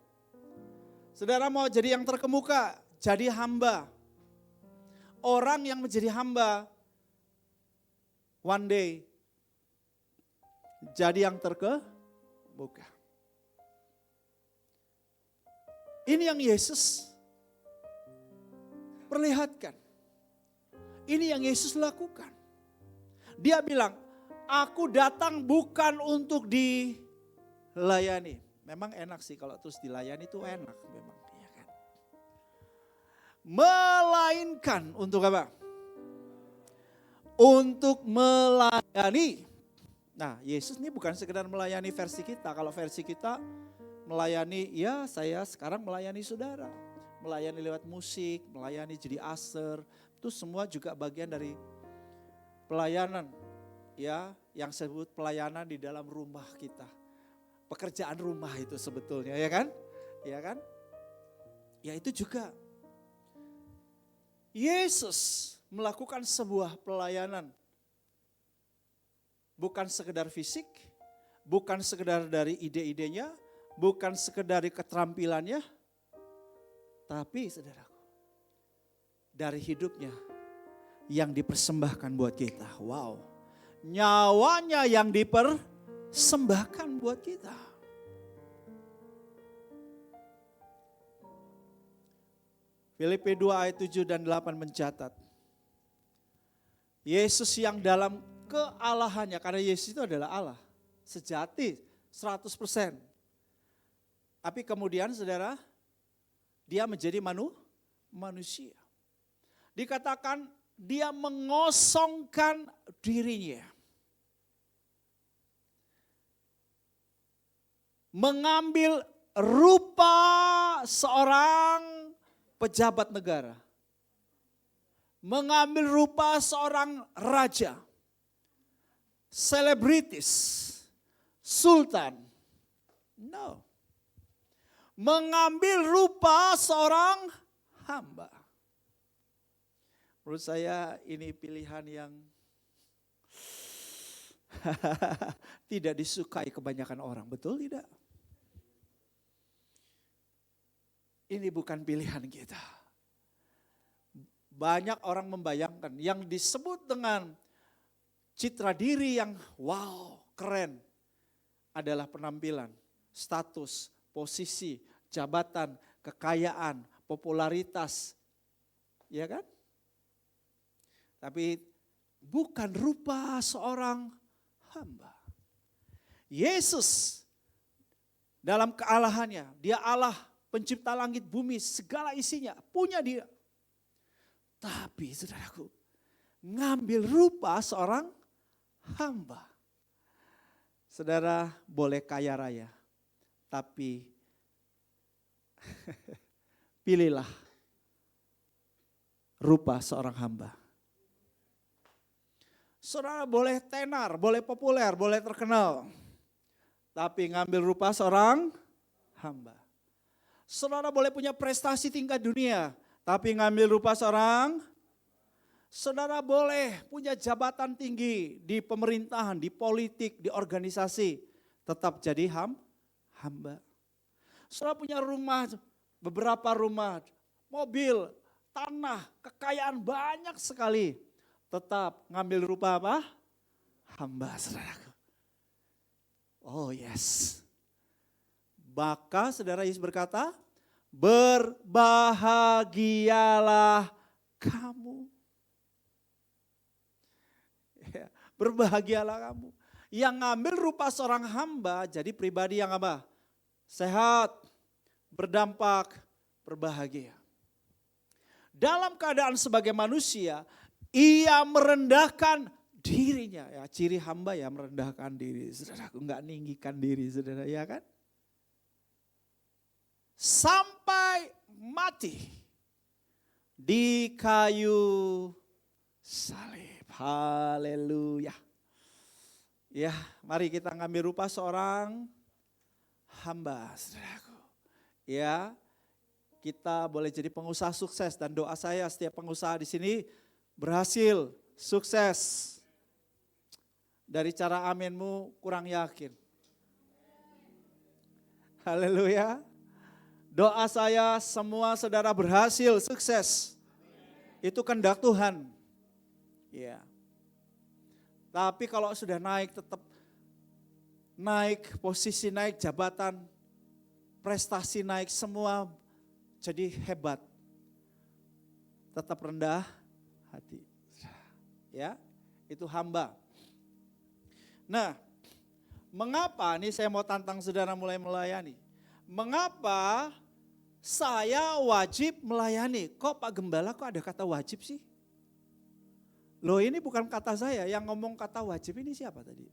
Saudara mau jadi yang terkemuka, jadi hamba. Orang yang menjadi hamba, one day, jadi yang terkemuka. Ini yang Yesus perlihatkan. Ini yang Yesus lakukan. Dia bilang, aku datang bukan untuk dilayani. Memang enak sih kalau terus dilayani itu enak memang. Ya kan? Melainkan untuk apa? Untuk melayani. Nah, Yesus ini bukan sekedar melayani versi kita. Kalau versi kita melayani, ya saya sekarang melayani saudara. Melayani lewat musik, melayani jadi usher. Itu semua juga bagian dari pelayanan. Ya, yang disebut pelayanan di dalam rumah kita. Pekerjaan rumah itu sebetulnya, ya kan? Ya kan? Ya itu juga. Yesus melakukan sebuah pelayanan. Bukan sekedar fisik, bukan sekedar dari ide-idenya, bukan sekedar dari keterampilannya, tapi saudaraku, dari hidupnya, yang dipersembahkan buat kita. Wow. Nyawanya yang dipersembahkan buat kita. Filipi 2 ayat 7 dan 8 mencatat. Yesus yang dalam kealahannya, karena Yesus itu adalah Allah. Sejati, 100%. Tapi kemudian saudara, dia menjadi manusia. Dikatakan dia mengosongkan dirinya. Mengambil rupa seorang pejabat negara. Mengambil rupa seorang raja. Selebritis. Sultan. No. Mengambil rupa seorang hamba. Menurut saya ini pilihan yang tidak disukai kebanyakan orang. Betul tidak? Ini bukan pilihan kita. Banyak orang membayangkan yang disebut dengan citra diri yang wow, keren adalah penampilan, status, posisi, jabatan, kekayaan, popularitas. Ya kan? Tapi bukan rupa seorang hamba. Yesus dalam kealahannya, dia Allah pencipta langit bumi, segala isinya, punya dia. Tapi saudaraku, ngambil rupa seorang hamba. Saudara boleh kaya raya, tapi pilihlah rupa seorang hamba. Saudara boleh tenar, boleh populer, boleh terkenal, tapi ngambil rupa seorang hamba. Saudara boleh punya prestasi tingkat dunia, tapi ngambil rupa seorang. Saudara boleh punya jabatan tinggi di pemerintahan, di politik, di organisasi, tetap jadi hamba. Saudara punya rumah, beberapa rumah, mobil, tanah, kekayaan banyak sekali. Tetap ngambil rupa apa? Hamba, saudaraku. Oh yes. Maka saudara Yesus berkata, berbahagialah kamu. Ya, berbahagialah kamu. Yang ngambil rupa seorang hamba jadi pribadi yang apa? Sehat, berdampak, berbahagia. Dalam keadaan sebagai manusia, ia merendahkan dirinya. Ya, ciri hamba ya merendahkan diri. Saudara, enggak ninggikan diri, saudara, ya kan? Sampai mati di kayu salib. Haleluya. Ya, mari kita ngambil rupa seorang hamba, saudaraku. Ya, kita boleh jadi pengusaha sukses dan doa saya setiap pengusaha di sini berhasil, sukses. Dari cara aminmu kurang yakin. Haleluya. Doa saya semua saudara berhasil, sukses. Itu kehendak Tuhan. Ya. Tapi kalau sudah naik tetap naik posisi, naik jabatan, prestasi naik semua jadi hebat. Tetap rendah hati. Ya, itu hamba. Nah, mengapa, nih saya mau tantang saudara mulai melayani. Mengapa saya wajib melayani? Kok Pak Gembala kok ada kata wajib sih? Loh ini bukan kata saya, yang ngomong kata wajib ini siapa tadi?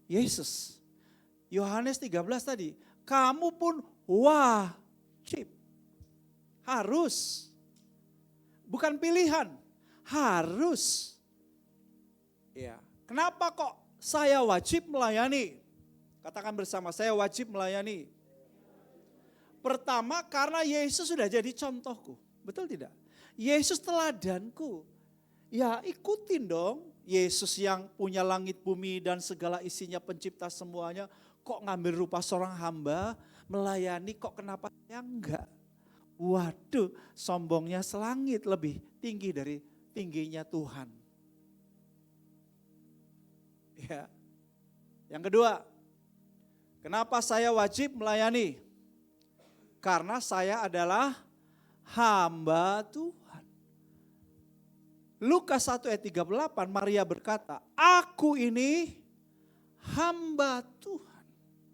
Yesus. Yohanes 13 tadi, kamu pun wajib. Harus. Bukan pilihan, harus. Ya. Kenapa kok saya wajib melayani? Katakan bersama, saya wajib melayani. Pertama karena Yesus sudah jadi contohku, betul tidak? Yesus teladanku. Ya ikutin dong, Yesus yang punya langit bumi dan segala isinya pencipta semuanya. Kok ngambil rupa seorang hamba, melayani kok kenapa saya enggak? Waduh, sombongnya selangit lebih tinggi dari setinggi-tingginya Tuhan. Ya. Yang kedua, kenapa saya wajib melayani? Karena saya adalah hamba Tuhan. Lukas 1 ayat 38, Maria berkata, aku ini hamba Tuhan.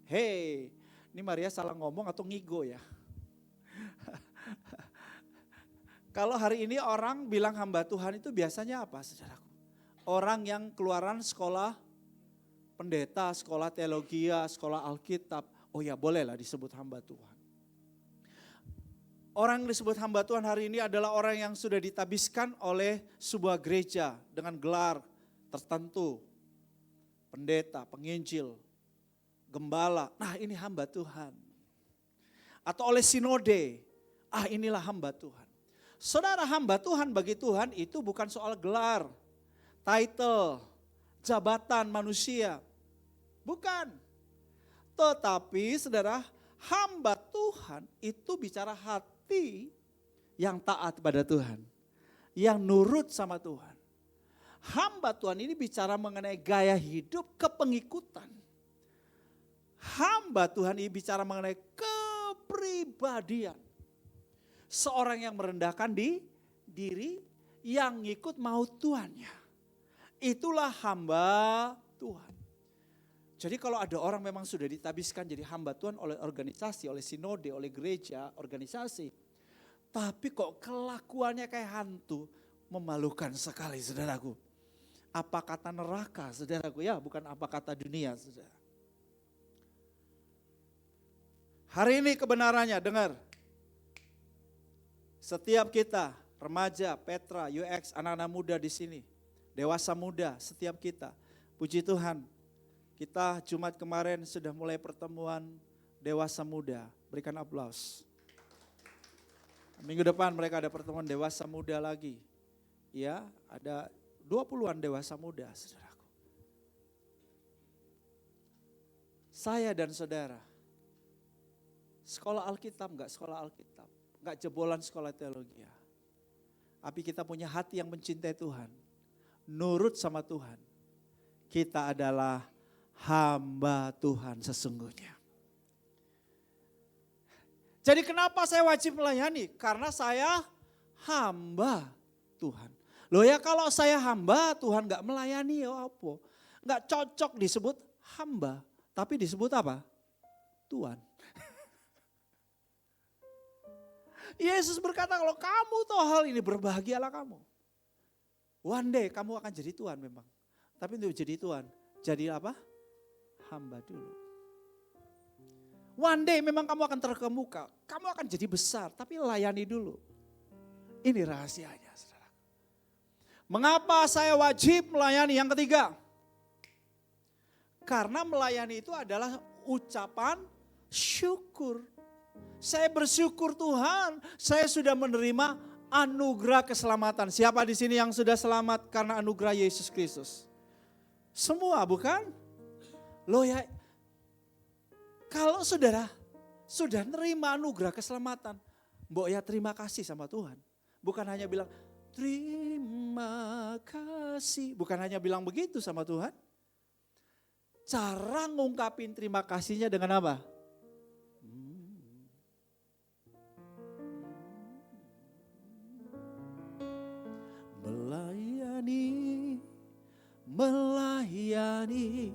Hei, ini Maria salah ngomong atau ngigo ya? Kalau hari ini orang bilang hamba Tuhan itu biasanya apa, saudaraku? Orang yang keluaran sekolah pendeta, sekolah teologia, sekolah Alkitab. Oh ya, bolehlah disebut hamba Tuhan. Orang yang disebut hamba Tuhan hari ini adalah orang yang sudah ditabiskan oleh sebuah gereja dengan gelar tertentu. Pendeta, penginjil, gembala. Nah, ini hamba Tuhan. Atau oleh sinode. Inilah hamba Tuhan. Saudara, hamba Tuhan bagi Tuhan itu bukan soal gelar, title, jabatan manusia. Bukan. Tetapi saudara, hamba Tuhan itu bicara hati yang taat pada Tuhan. Yang nurut sama Tuhan. Hamba Tuhan ini bicara mengenai gaya hidup kepengikutan. Hamba Tuhan ini bicara mengenai kepribadian. Seorang yang merendahkan diri yang ngikut mau Tuhannya. Itulah hamba Tuhan. Jadi kalau ada orang memang sudah ditabiskan jadi hamba Tuhan oleh organisasi, oleh sinode, oleh gereja, organisasi. Tapi kok kelakuannya kayak hantu, memalukan sekali saudaraku. Apa kata neraka saudaraku ya, bukan apa kata dunia saudara. Hari ini kebenarannya dengar. Setiap kita, remaja, Petra, UX, anak-anak muda di sini, dewasa muda, setiap kita, puji Tuhan, kita Jumat kemarin sudah mulai pertemuan dewasa muda, berikan aplaus. Minggu depan mereka ada pertemuan dewasa muda lagi, ya ada 20-an dewasa muda, saudaraku. Saya dan saudara, sekolah Alkitab enggak sekolah Alkitab. Enggak jebolan sekolah teologi. Tapi kita punya hati yang mencintai Tuhan. Nurut sama Tuhan. Kita adalah hamba Tuhan sesungguhnya. Jadi kenapa saya wajib melayani? Karena saya hamba Tuhan. Loh ya kalau saya hamba Tuhan enggak melayani ya apa? Enggak cocok disebut hamba. Tapi disebut apa? Tuhan. Yesus berkata kalau kamu tahu hal ini berbahagialah kamu. One day kamu akan jadi Tuhan memang. Tapi untuk jadi Tuhan, jadi apa? Hamba dulu. One day memang kamu akan terkemuka. Kamu akan jadi besar, tapi layani dulu. Ini rahasianya saudara. Mengapa saya wajib melayani? Yang ketiga. Karena melayani itu adalah ucapan syukur. Saya bersyukur Tuhan, saya sudah menerima anugerah keselamatan. Siapa di sini yang sudah selamat karena anugerah Yesus Kristus? Semua bukan? Loh ya, kalau saudara sudah menerima anugerah keselamatan, mbok ya terima kasih sama Tuhan. Bukan hanya bilang terima kasih, bukan hanya bilang begitu sama Tuhan. Cara ngungkapin terima kasihnya dengan apa? Melayani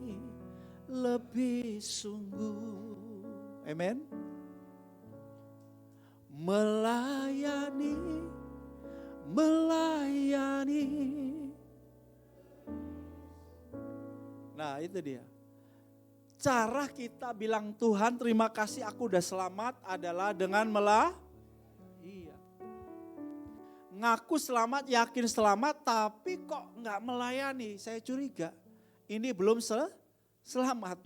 lebih sungguh. Amen. Melayani. Nah itu dia. Cara kita bilang Tuhan terima kasih aku udah selamat adalah dengan ngaku selamat, yakin selamat, tapi kok nggak melayani. Saya curiga, ini belum selamat.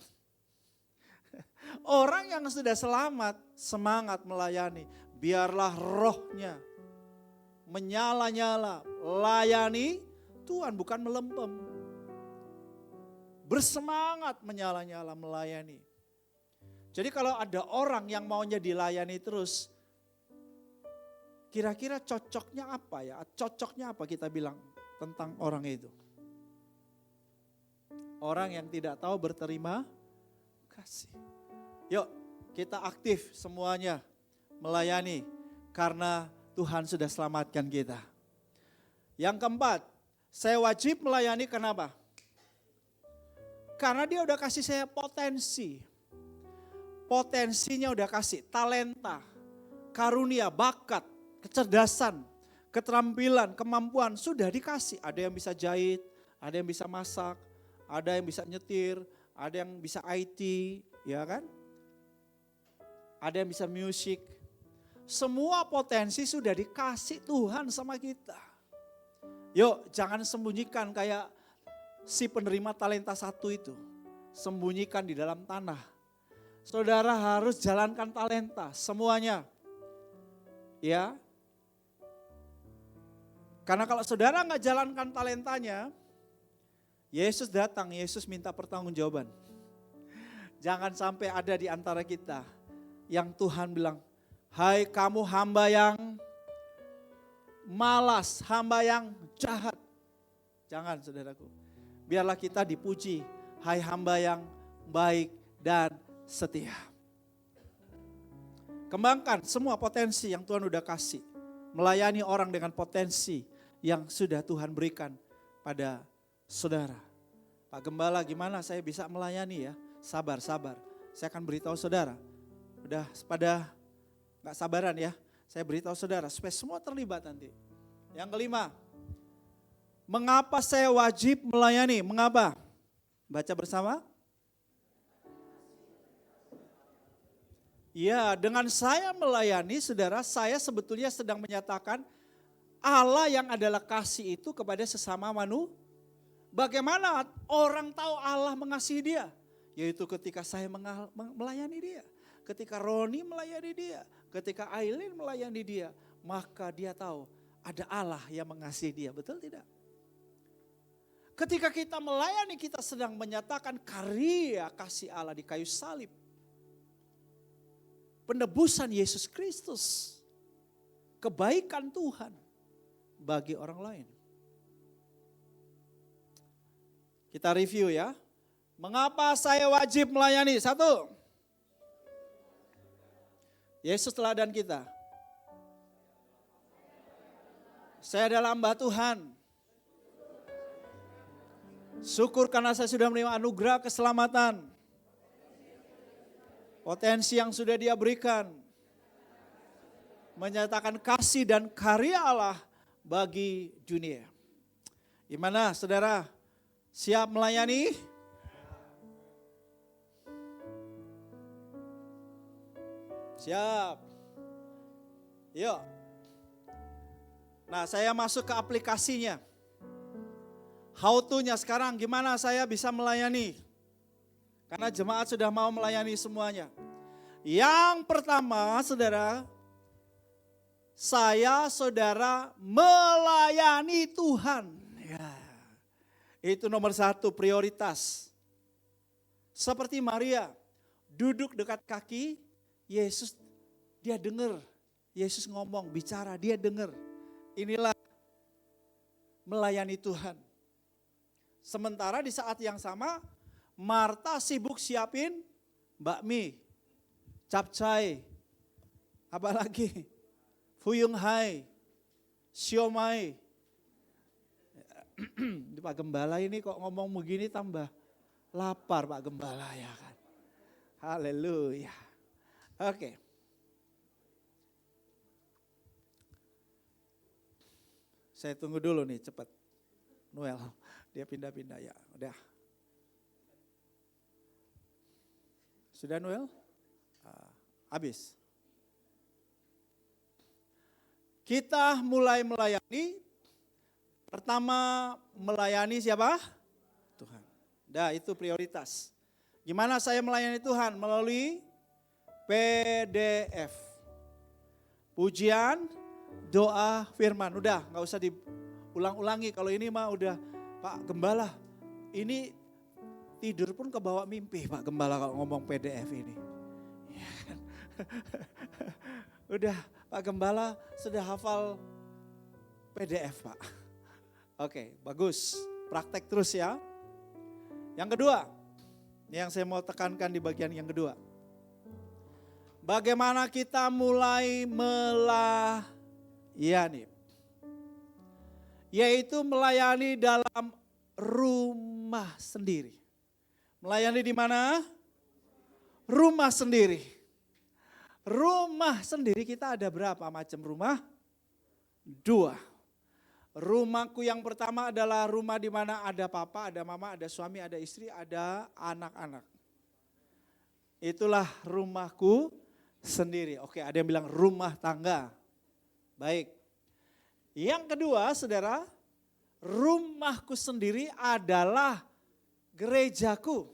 Orang yang sudah selamat, semangat melayani. Biarlah rohnya menyala-nyala, layani Tuhan bukan melempem. Bersemangat menyala-nyala melayani. Jadi kalau ada orang yang maunya dilayani terus, kira-kira cocoknya apa ya? Cocoknya apa kita bilang? tentang orang itu. Orang yang tidak tahu berterima kasih. Yuk kita aktif semuanya melayani karena Tuhan sudah selamatkan kita. Yang keempat, saya wajib melayani kenapa? Karena dia udah kasih saya potensi. Potensinya udah kasih, talenta, karunia, bakat, kecerdasan, keterampilan, kemampuan sudah dikasih. Ada yang bisa jahit, ada yang bisa masak, ada yang bisa nyetir, ada yang bisa IT, ya kan? Ada yang bisa musik. Semua potensi sudah dikasih Tuhan sama kita. Yuk jangan sembunyikan kayak si penerima talenta 1 itu. Sembunyikan di dalam tanah. Saudara harus jalankan talenta semuanya. Ya. Karena kalau saudara nggak jalankan talentanya, Yesus datang, Yesus minta pertanggungjawaban. Jangan sampai ada di antara kita yang Tuhan bilang, hai kamu hamba yang malas, hamba yang jahat. Jangan saudaraku. Biarlah kita dipuji, hai hamba yang baik dan setia. Kembangkan semua potensi yang Tuhan udah kasih. Melayani orang dengan potensi yang sudah Tuhan berikan pada saudara. Pak Gembala, gimana saya bisa melayani ya? Sabar. Saya akan beritahu saudara. Udah pada gak sabaran ya. Saya beritahu saudara supaya semua terlibat nanti. Yang kelima, mengapa saya wajib melayani? Mengapa? Baca bersama. Ya, dengan saya melayani saudara, saya sebetulnya sedang menyatakan Allah yang adalah kasih itu kepada sesama manusia. Bagaimana orang tahu Allah mengasihi dia? Yaitu ketika saya melayani dia. Ketika Roni melayani dia. Ketika Aileen melayani dia. Maka dia tahu ada Allah yang mengasihi dia. Betul tidak? Ketika kita melayani, kita sedang menyatakan karya kasih Allah di kayu salib. Penebusan Yesus Kristus. Kebaikan Tuhan bagi orang lain. Kita review ya. Mengapa saya wajib melayani? 1. Yesus teladan kita. Saya adalah hamba Tuhan. Syukur karena saya sudah menerima anugerah keselamatan. Potensi yang sudah dia berikan. Menyatakan kasih dan karya Allah bagi dunia. Gimana saudara? Siap melayani? Siap. Yuk. Nah saya masuk ke aplikasinya. How to-nya sekarang gimana saya bisa melayani? Karena jemaat sudah mau melayani semuanya. Yang pertama saudara, saya saudara melayani Tuhan. Ya, itu nomor 1 prioritas. Seperti Maria, duduk dekat kaki Yesus, dia dengar. Yesus ngomong, bicara, dia dengar. Inilah melayani Tuhan. Sementara di saat yang sama, Marta sibuk siapin bakmi, capcay, apalagi fuyung hai, siomay. Pak Gembala ini kok ngomong begini tambah lapar Pak Gembala ya kan. Haleluya. Oke. Saya tunggu dulu nih cepat. Noel, dia pindah-pindah ya. Udah. Sudah Noel? Habis. Kita mulai melayani. Pertama melayani siapa? Tuhan. Dah itu prioritas. Gimana saya melayani Tuhan? Melalui PDF. Pujian, doa, firman. Udah gak usah diulang-ulangi. Kalau ini mah udah Pak Gembala. Ini tidur pun kebawa mimpi Pak Gembala kalau ngomong PDF ini. Ya kan? Udah Pak Gembala sudah hafal PDF Pak. Oke, bagus. Praktek terus ya. Yang kedua, ini yang saya mau tekankan di bagian yang kedua. Bagaimana kita mulai melayani. Yaitu melayani dalam rumah sendiri. Melayani di mana? Rumah sendiri. Rumah sendiri kita ada berapa macam rumah? 2. Rumahku yang pertama adalah rumah di mana ada papa, ada mama, ada suami, ada istri, ada anak-anak. Itulah rumahku sendiri. Oke, ada yang bilang rumah tangga. Baik. Yang kedua, saudara, rumahku sendiri adalah gerejaku.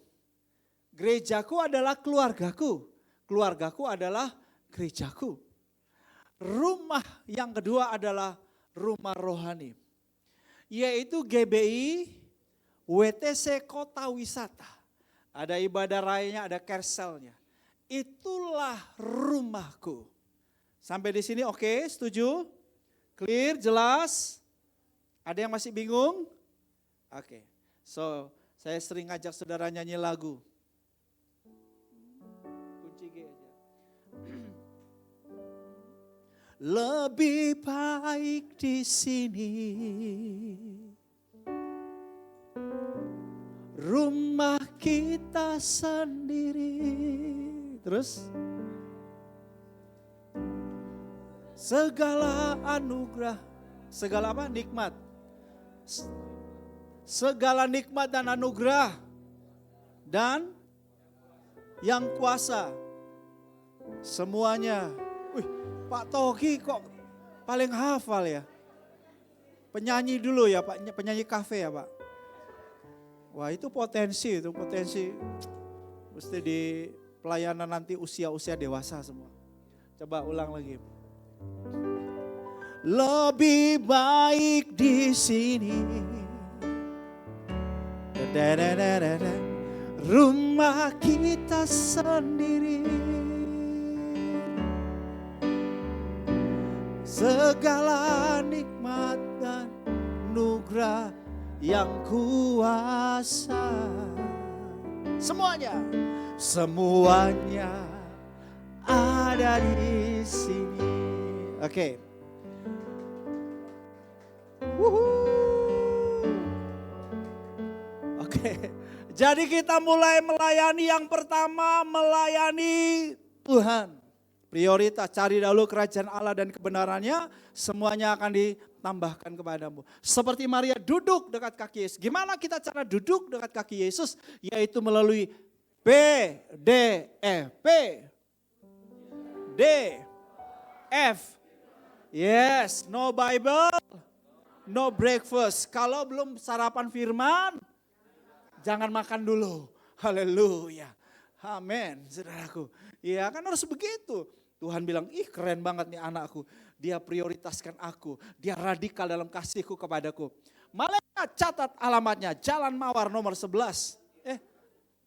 Gerejaku adalah keluargaku. Keluargaku adalah gerejaku. Rumah yang kedua adalah rumah rohani. Yaitu GBI WTC Kota Wisata. Ada ibadah rayanya, ada kerselnya. Itulah rumahku. Sampai di sini oke, setuju? Clear, jelas? Ada yang masih bingung? Oke, so saya sering ngajak saudara nyanyi lagu. Kunci G aja. Lebih baik di sini, rumah kita sendiri. Terus? Segala anugerah, segala apa? Nikmat. Segala nikmat dan anugerah dan yang kuasa. Semuanya. Wih, Pak Togi kok paling hafal ya? Penyanyi dulu ya Pak, penyanyi kafe ya Pak. Wah itu potensi. Mesti di pelayanan nanti usia-usia dewasa semua. Coba ulang lagi. Lebih baik di sini. Rumah kita sendiri. Segala nikmat dan nugrah yang kuasa. Semuanya ada di sini. Oke. Oke. Jadi kita mulai melayani, yang pertama melayani Tuhan. Prioritas, cari dahulu kerajaan Allah dan kebenarannya, semuanya akan ditambahkan kepadamu. Seperti Maria duduk dekat kaki Yesus. Gimana kita cara duduk dekat kaki Yesus? Yaitu melalui PDF. Yes, no Bible, no breakfast. Kalau belum sarapan firman, jangan makan dulu. Haleluya. Amin, saudaraku. Ya kan harus begitu. Tuhan bilang, ih keren banget nih anakku. Dia prioritaskan aku. Dia radikal dalam kasihku kepadaku. Malaikat catat alamatnya. Jalan Mawar nomor 11.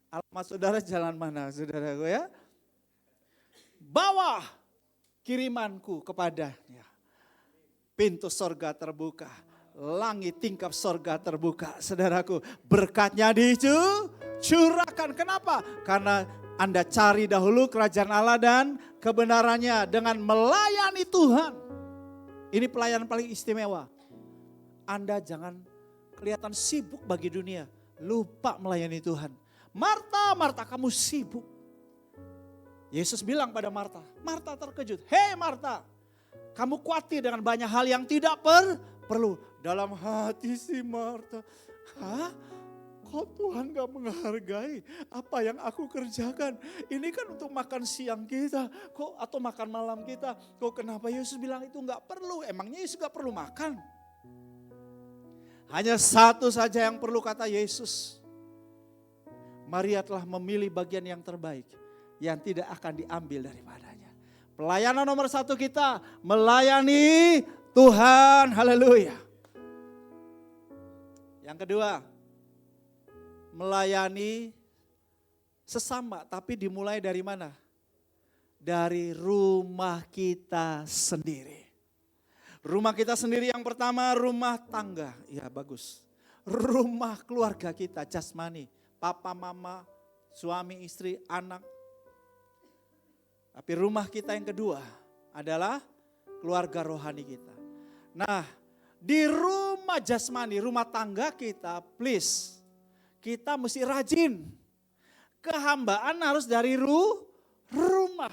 Alamat saudara jalan mana saudaraku ya? Bawa kirimanku kepadanya. Pintu sorga terbuka. Langit tingkap sorga terbuka. Saudaraku, berkatnya dicurahkan. Kenapa? Karena Anda cari dahulu kerajaan Allah dan kebenarannya dengan melayani Tuhan. Ini pelayanan paling istimewa. Anda jangan kelihatan sibuk bagi dunia. Lupa melayani Tuhan. Marta, Marta kamu sibuk. Yesus bilang pada Marta. Marta terkejut. Hei Marta, kamu khawatir dengan banyak hal yang tidak perlu. Dalam hati si Marta. Hah? Kok Tuhan gak menghargai apa yang aku kerjakan? Ini kan untuk makan siang kita. Kok atau makan malam kita. Kok kenapa Yesus bilang itu gak perlu? Emangnya Yesus gak perlu makan? Hanya satu saja yang perlu kata Yesus. Maria telah memilih bagian yang terbaik. Yang tidak akan diambil daripadanya. Pelayanan nomor 1 kita. Melayani Tuhan. Haleluya. Yang kedua. Melayani sesama, tapi dimulai dari mana? Dari rumah kita sendiri. Rumah kita sendiri yang pertama, rumah tangga. Ya bagus. Rumah keluarga kita, jasmani. Papa, mama, suami, istri, anak. Tapi rumah kita yang kedua adalah keluarga rohani kita. Nah, di rumah jasmani, rumah tangga kita, please. Kita mesti rajin. Kehambaan harus dari rumah.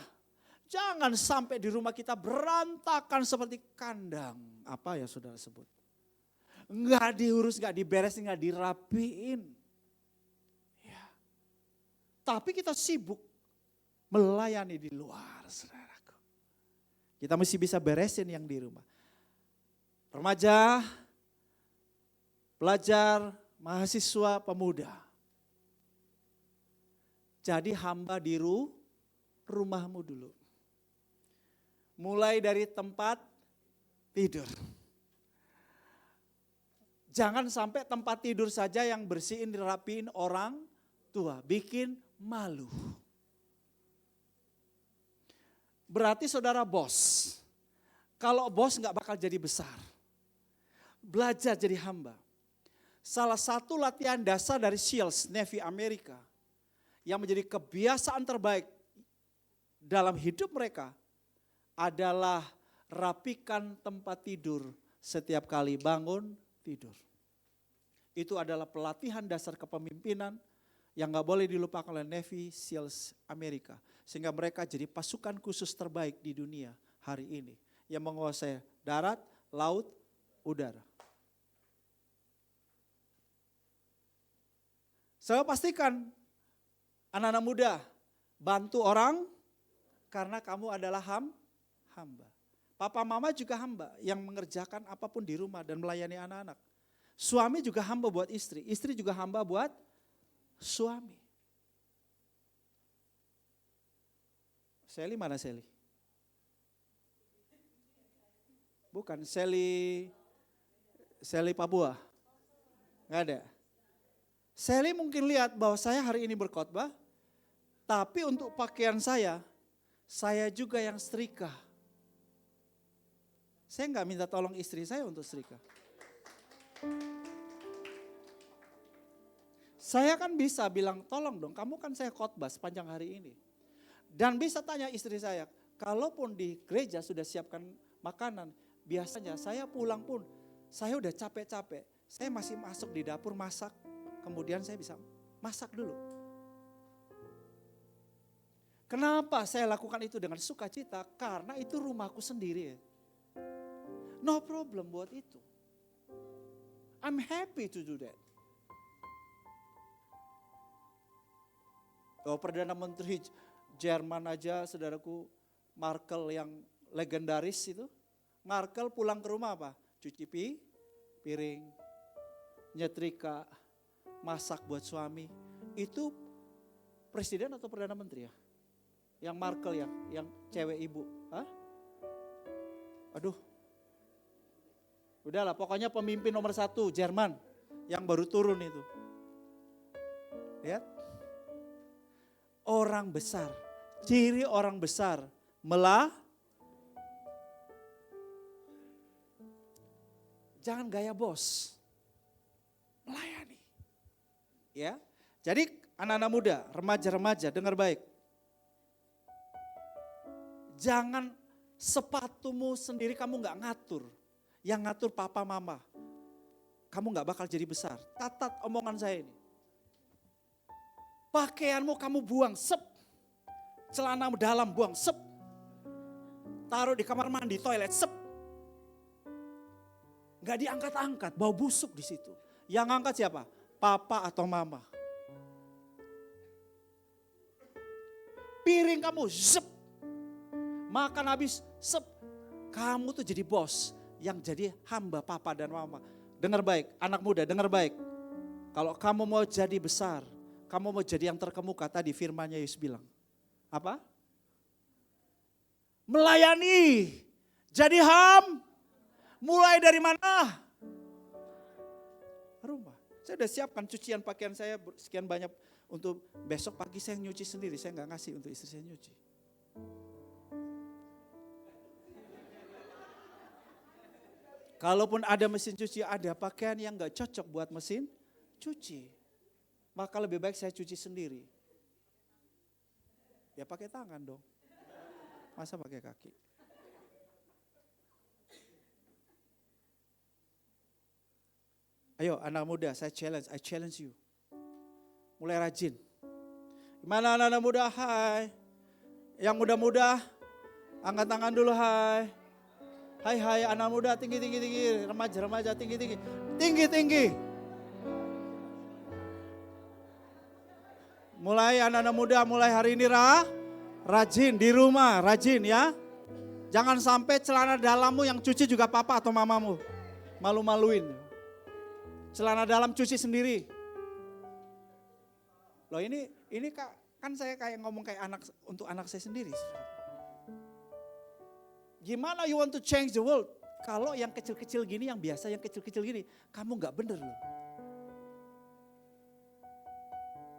Jangan sampai di rumah kita berantakan seperti kandang. Apa ya saudara sebut? Enggak diurus, enggak diberesin, enggak dirapiin. Ya. Tapi kita sibuk melayani di luar, saudaraku. Kita mesti bisa beresin yang di rumah. Remaja, pelajar, mahasiswa, pemuda. Jadi hamba di rumahmu dulu. Mulai dari tempat tidur. Jangan sampai tempat tidur saja yang bersihin, dirapiin orang tua. Bikin malu. Berarti saudara bos. Kalau bos gak bakal jadi besar. Belajar jadi hamba. Salah satu latihan dasar dari SEALs, Navy Amerika. Yang menjadi kebiasaan terbaik dalam hidup mereka adalah rapikan tempat tidur setiap kali bangun tidur. Itu adalah pelatihan dasar kepemimpinan yang gak boleh dilupakan oleh Navy SEALs Amerika. Sehingga mereka jadi pasukan khusus terbaik di dunia hari ini. Yang menguasai darat, laut, udara. Saya pastikan anak-anak muda bantu orang karena kamu adalah hamba. Papa mama juga hamba yang mengerjakan apapun di rumah dan melayani anak-anak. Suami juga hamba buat istri, istri juga hamba buat suami. Sally mana Sally? Bukan, Sally Papua. Enggak ada. Sally mungkin lihat bahwa saya hari ini berkhotbah, tapi untuk pakaian saya juga yang setrika. Saya enggak minta tolong istri saya untuk setrika. Saya kan bisa bilang, tolong dong, kamu kan saya khotbah sepanjang hari ini. Dan bisa tanya istri saya, kalaupun di gereja sudah siapkan makanan, biasanya saya pulang pun, saya udah capek-capek, saya masih masuk di dapur masak, kemudian saya bisa masak dulu. Kenapa saya lakukan itu dengan sukacita? Karena itu rumahku sendiri. No problem buat itu. I'm happy to do that. Oh, Perdana Menteri Jerman aja, saudaraku, Merkel yang legendaris itu. Merkel pulang ke rumah apa? Cuci piring, nyetrika, masak buat suami. Itu presiden atau Perdana Menteri ya? Yang Merkel yang cewek ibu. Hah? Aduh. Udahlah, pokoknya pemimpin nomor 1 Jerman yang baru turun itu. Lihat. Orang besar, ciri orang besar jangan gaya bos, melayani. Ya, jadi anak-anak muda, remaja-remaja, dengar baik. Jangan sepatumu sendiri kamu gak ngatur, yang ngatur papa mama. Kamu gak bakal jadi besar. Catat omongan saya ini. Pakaianmu kamu buang, sep. Celanamu dalam buang, sep. Taruh di kamar mandi, toilet, sep. Gak diangkat-angkat, bau busuk di situ. Yang angkat siapa? Papa atau mama. Piring kamu, sep. Makan habis, sep. Kamu tuh jadi bos, yang jadi hamba papa dan mama. Dengar baik, anak muda, dengar baik. Kalau kamu mau jadi besar, kamu mau jadi yang terkemuka, tadi firmannya Yesus bilang. Apa? Melayani. Jadi mulai dari mana? Rumah. Saya udah siapkan cucian pakaian saya sekian banyak untuk besok pagi saya nyuci sendiri. Saya gak ngasih untuk istri saya nyuci. Kalaupun ada mesin cuci, ada pakaian yang gak cocok buat mesin cuci. Maka lebih baik saya cuci sendiri. Ya pakai tangan dong. Masa pakai kaki? Ayo anak muda, I challenge you. Mulai rajin. Gimana anak-anak muda? Hai. Yang muda-muda, angkat tangan dulu, hai. Hai anak muda, tinggi. Remaja, tinggi. Tinggi. Mulai anak-anak muda, mulai hari ini rajin di rumah, rajin ya. Jangan sampai celana dalammu yang cuci juga papa atau mamamu. Malu-maluin. Celana dalam cuci sendiri. Loh ini kan saya kayak ngomong kayak untuk anak saya sendiri. Gimana you want to change the world? Kalau yang kecil-kecil gini, yang biasa yang kecil-kecil gini, kamu gak bener loh.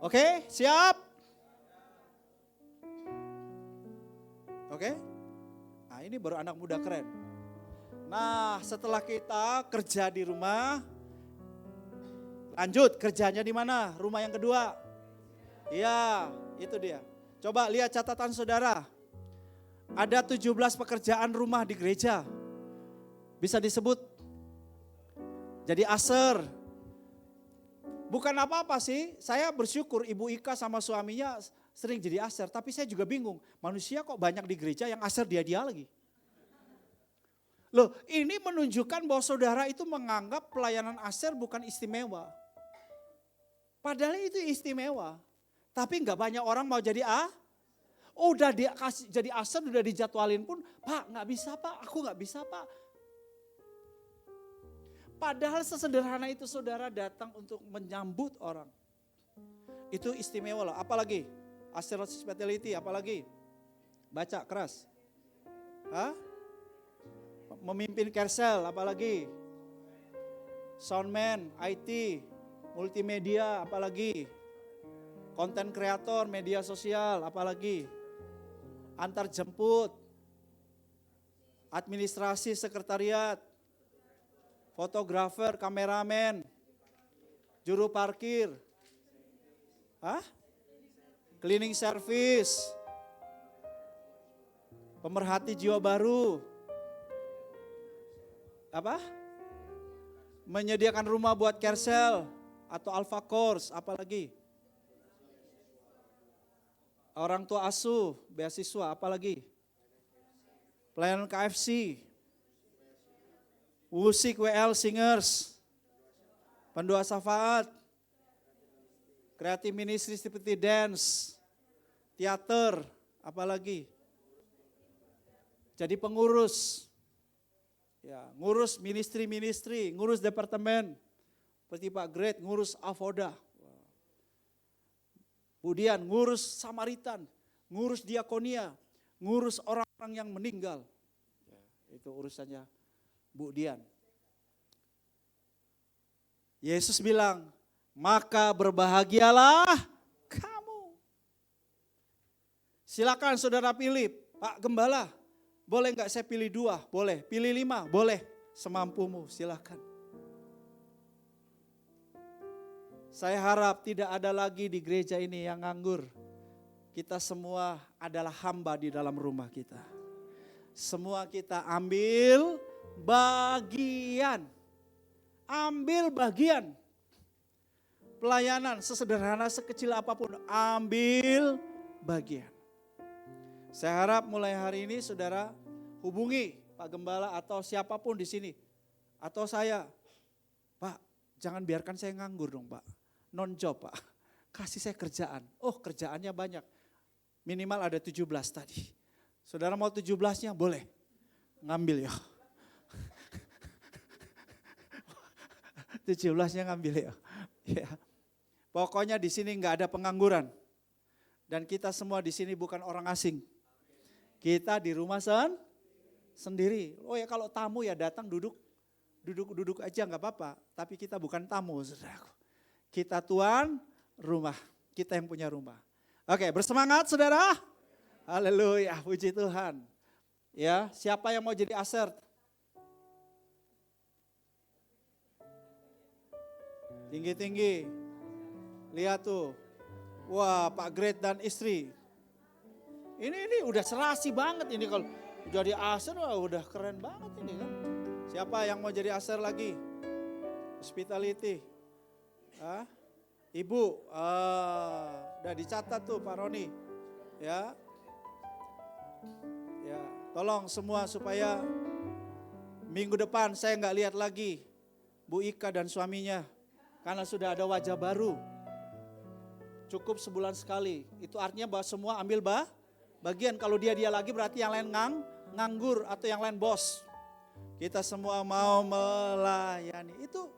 Oke, siap? Oke? Nah ini baru anak muda keren. Nah setelah kita kerja di rumah, lanjut kerjanya di mana? Rumah yang kedua. Iya, itu dia. Coba lihat catatan saudara. Ada 17 pekerjaan rumah di gereja. Bisa disebut. Jadi aser. Bukan apa-apa sih, saya bersyukur Ibu Ika sama suaminya sering jadi aser. Tapi saya juga bingung, manusia kok banyak di gereja yang aser dia lagi. Loh ini menunjukkan bahwa saudara itu menganggap pelayanan aser bukan istimewa. Padahal itu istimewa. Tapi gak banyak orang mau jadi udah dikasih jadi aser, udah dijadwalin pun, Pak gak bisa Pak, aku gak bisa Pak. Padahal sesederhana itu saudara datang untuk menyambut orang. Itu istimewa loh. Apalagi? Aser hospitality, apalagi? Baca keras. Hah? Memimpin carousel, apalagi? Soundman, IT, multimedia, apalagi? Konten kreator, media sosial, apalagi? Antar jemput, administrasi, sekretariat, fotografer, kameramen, juru parkir, cleaning service, pemerhati jiwa baru, menyediakan rumah buat carousel atau alpha course, apalagi? Orang tua asuh, beasiswa, apalagi? Pelayanan KFC, musik WL Singers, pendoa syafaat, creative ministry seperti dance, teater, apalagi? Jadi pengurus, ya, ngurus ministry, ngurus departemen, seperti Pak Great, ngurus Avoda. Kemudian ngurus Samaritan, ngurus diakonia, ngurus orang-orang yang meninggal. Ya, itu urusannya Bu Dian. Yesus bilang, maka berbahagialah kamu. Silakan saudara pilih, Pak Gembala, boleh enggak saya pilih 2? Boleh. Pilih 5? Boleh. Semampumu, silakan. Saya harap tidak ada lagi di gereja ini yang nganggur. Kita semua adalah hamba di dalam rumah kita. Semua kita ambil bagian. Ambil bagian. Pelayanan sesederhana sekecil apapun, ambil bagian. Saya harap mulai hari ini saudara hubungi Pak Gembala atau siapapun di sini. Atau saya, Pak jangan biarkan saya nganggur dong Pak. Non job Pak, kasih saya kerjaan. Oh kerjaannya banyak, minimal ada 17 tadi. Saudara mau 17-nya boleh, ngambil ya. 17-nya ngambil ya. Ya. Pokoknya di sini nggak ada pengangguran. Dan kita semua di sini bukan orang asing. Kita di rumah sendiri. Oh ya kalau tamu ya datang duduk aja nggak apa-apa. Tapi kita bukan tamu, saudaraku. Kita tuan rumah, kita yang punya rumah. Oke, bersemangat saudara. Haleluya, puji Tuhan. Ya, siapa yang mau jadi aser? Tinggi-tinggi. Lihat tuh. Wah, Pak Great dan istri. Ini udah serasi banget ini kalau jadi aser wah, udah keren banget ini kan. Siapa yang mau jadi aser lagi? Hospitality. Hah? Ibu, udah dicatat tuh Pak Roni. Ya. Ya, tolong semua supaya minggu depan saya nggak lihat lagi Bu Ika dan suaminya. Karena sudah ada wajah baru. Cukup sebulan sekali. Itu artinya bahwa semua ambil bagian. Kalau dia lagi berarti yang lain nganggur atau yang lain bos. Kita semua mau melayani. Itu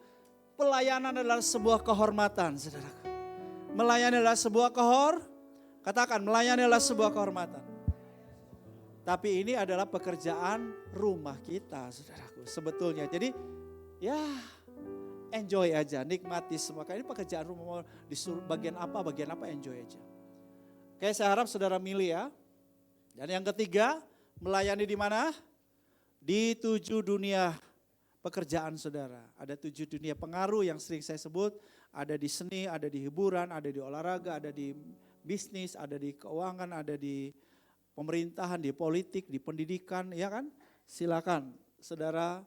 pelayanan adalah sebuah kehormatan, saudaraku. Melayani adalah sebuah katakan melayani adalah sebuah kehormatan. Tapi ini adalah pekerjaan rumah kita, saudaraku. Sebetulnya. Jadi ya enjoy aja, nikmati semua. Karena ini pekerjaan rumah, mau disuruh bagian apa enjoy aja. Oke, saya harap saudara milih ya. Dan yang ketiga, melayani di mana? Di 7 dunia pekerjaan saudara. Ada 7 dunia pengaruh yang sering saya sebut. Ada di seni, ada di hiburan, ada di olahraga, ada di bisnis, ada di keuangan, ada di pemerintahan, di politik, di pendidikan, ya kan? Silakan saudara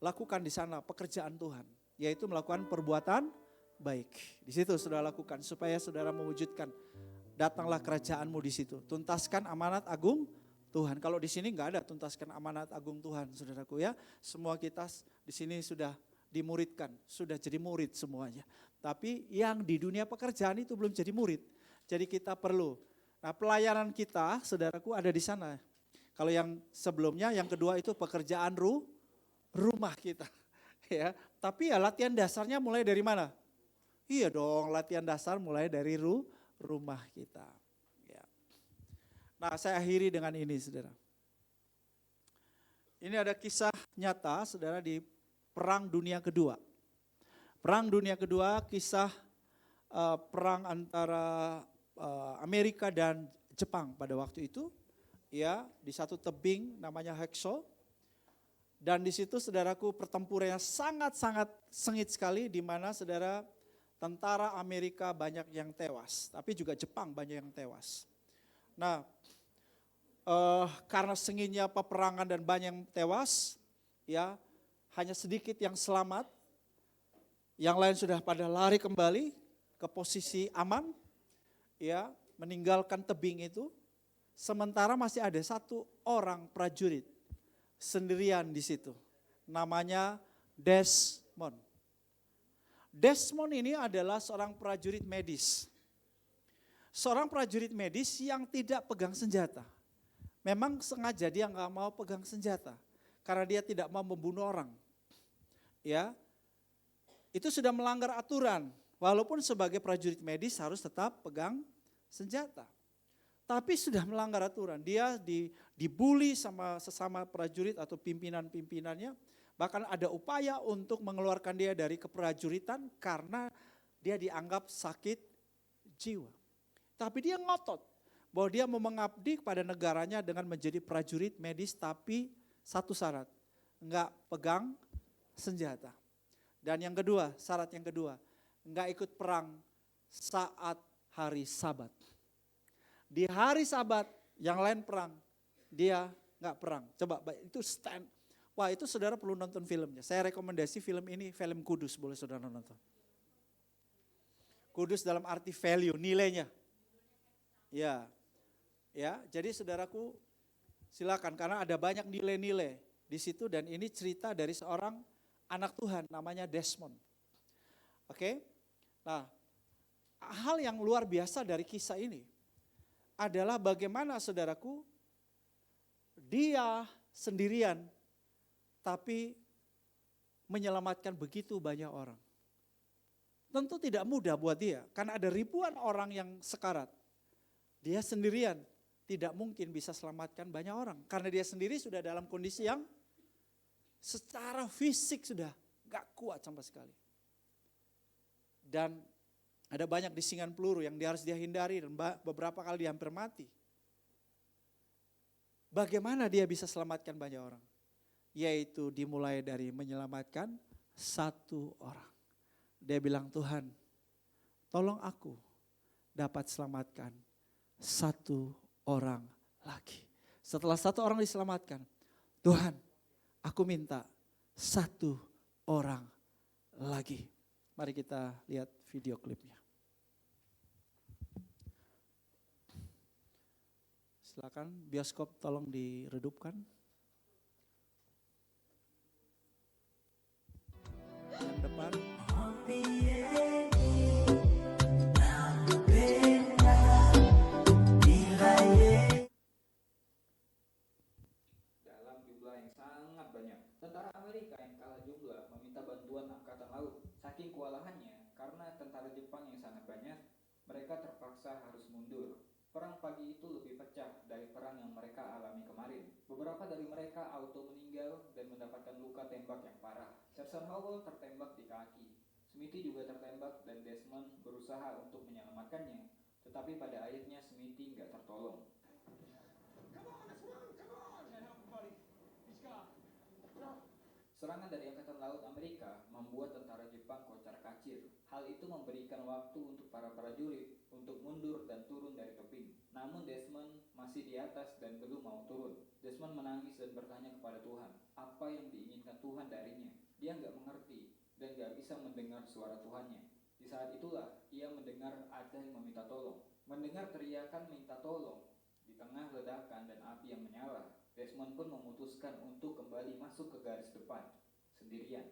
lakukan di sana pekerjaan Tuhan, yaitu melakukan perbuatan baik. Di situ saudara lakukan supaya saudara mewujudkan datanglah kerajaanmu di situ. Tuntaskan amanat agung Tuhan. Kalau di sini nggak ada tuntaskan amanat agung Tuhan, saudaraku ya. Semua kita di sini sudah dimuridkan, sudah jadi murid semuanya. Tapi yang di dunia pekerjaan itu belum jadi murid. Jadi kita perlu. Nah, pelayanan kita, saudaraku, ada di sana. Kalau yang sebelumnya, yang kedua itu pekerjaan rumah kita, ya. Tapi ya latihan dasarnya mulai dari mana? Iya dong, latihan dasar mulai dari rumah kita. Ya. Nah, saya akhiri dengan ini, saudara. Ini ada kisah nyata, saudara, di Perang Dunia Kedua. Perang Dunia Kedua, kisah perang antara Amerika dan Jepang pada waktu itu, ya, di satu tebing namanya Hacksaw. Dan di situ saudaraku pertempurannya sangat-sangat sengit sekali, di mana saudara tentara Amerika banyak yang tewas, tapi juga Jepang banyak yang tewas. Nah, karena sengitnya peperangan dan banyak yang tewas, ya hanya sedikit yang selamat, yang lain sudah pada lari kembali ke posisi aman, ya meninggalkan tebing itu. Sementara masih ada satu orang prajurit sendirian di situ, namanya Desmond. Desmond ini adalah seorang prajurit medis. Seorang prajurit medis yang tidak pegang senjata. Memang sengaja dia nggak mau pegang senjata, karena dia tidak mau membunuh orang. Ya, itu sudah melanggar aturan. Walaupun sebagai prajurit medis harus tetap pegang senjata. Tapi sudah melanggar aturan, dia dibully sama sesama prajurit atau pimpinan-pimpinannya. Bahkan ada upaya untuk mengeluarkan dia dari keprajuritan karena dia dianggap sakit jiwa. Tapi dia ngotot bahwa dia mau mengabdi kepada negaranya dengan menjadi prajurit medis, tapi satu syarat, enggak pegang senjata. Dan yang kedua, syarat yang kedua, enggak ikut perang saat hari Sabat. Di hari Sabat yang lain perang, dia nggak perang. Coba itu stand. Wah, itu saudara perlu nonton filmnya. Saya rekomendasi film ini, film kudus, boleh saudara nonton. Kudus dalam arti value, nilainya. Ya, ya. Jadi saudaraku silakan, karena ada banyak nilai-nilai di situ, dan ini cerita dari seorang anak Tuhan namanya Desmond. Oke. Nah, hal yang luar biasa dari kisah ini adalah bagaimana saudaraku dia sendirian tapi menyelamatkan begitu banyak orang. Tentu tidak mudah buat dia karena ada ribuan orang yang sekarat. Dia sendirian tidak mungkin bisa selamatkan banyak orang karena dia sendiri sudah dalam kondisi yang secara fisik sudah gak kuat sama sekali. Dan ada banyak disingan peluru yang harus dia hindari dan beberapa kali dia hampir mati. Bagaimana dia bisa selamatkan banyak orang? Yaitu dimulai dari menyelamatkan satu orang. Dia bilang, Tuhan, tolong aku dapat selamatkan satu orang lagi. Setelah satu orang diselamatkan, Tuhan, aku minta satu orang lagi. Mari kita lihat video klipnya. Silakan bioskop tolong diredupkan. Yang depan. Dalam jumlah yang sangat banyak, tentara Amerika yang kalah jumlah meminta bantuan angkatan laut. Saking kewalahannya, karena tentara Jepang yang sangat banyak, mereka terpaksa harus mundur. Perang pagi itu lebih pecah dari perang yang mereka alami kemarin. Beberapa dari mereka auto meninggal dan mendapatkan luka tembak yang parah. Sersan Howell tertembak di kaki. Smithy juga tertembak dan Desmond berusaha untuk menyelamatkannya. Tetapi pada akhirnya Smithy nggak tertolong. Serangan dari Angkatan Laut Amerika membuat tentara Jepang kocar-kacir. Hal itu memberikan waktu untuk para prajurit untuk mundur dan turun dari tebing. Namun Desmond masih di atas dan belum mau turun. Desmond menangis dan bertanya kepada Tuhan, apa yang diinginkan Tuhan darinya. Dia nggak mengerti dan nggak bisa mendengar suara Tuhannya. Di saat itulah ia mendengar ada yang meminta tolong. Mendengar teriakan minta tolong di tengah ledakan dan api yang menyala, Desmond pun memutuskan untuk kembali masuk ke garis depan, sendirian.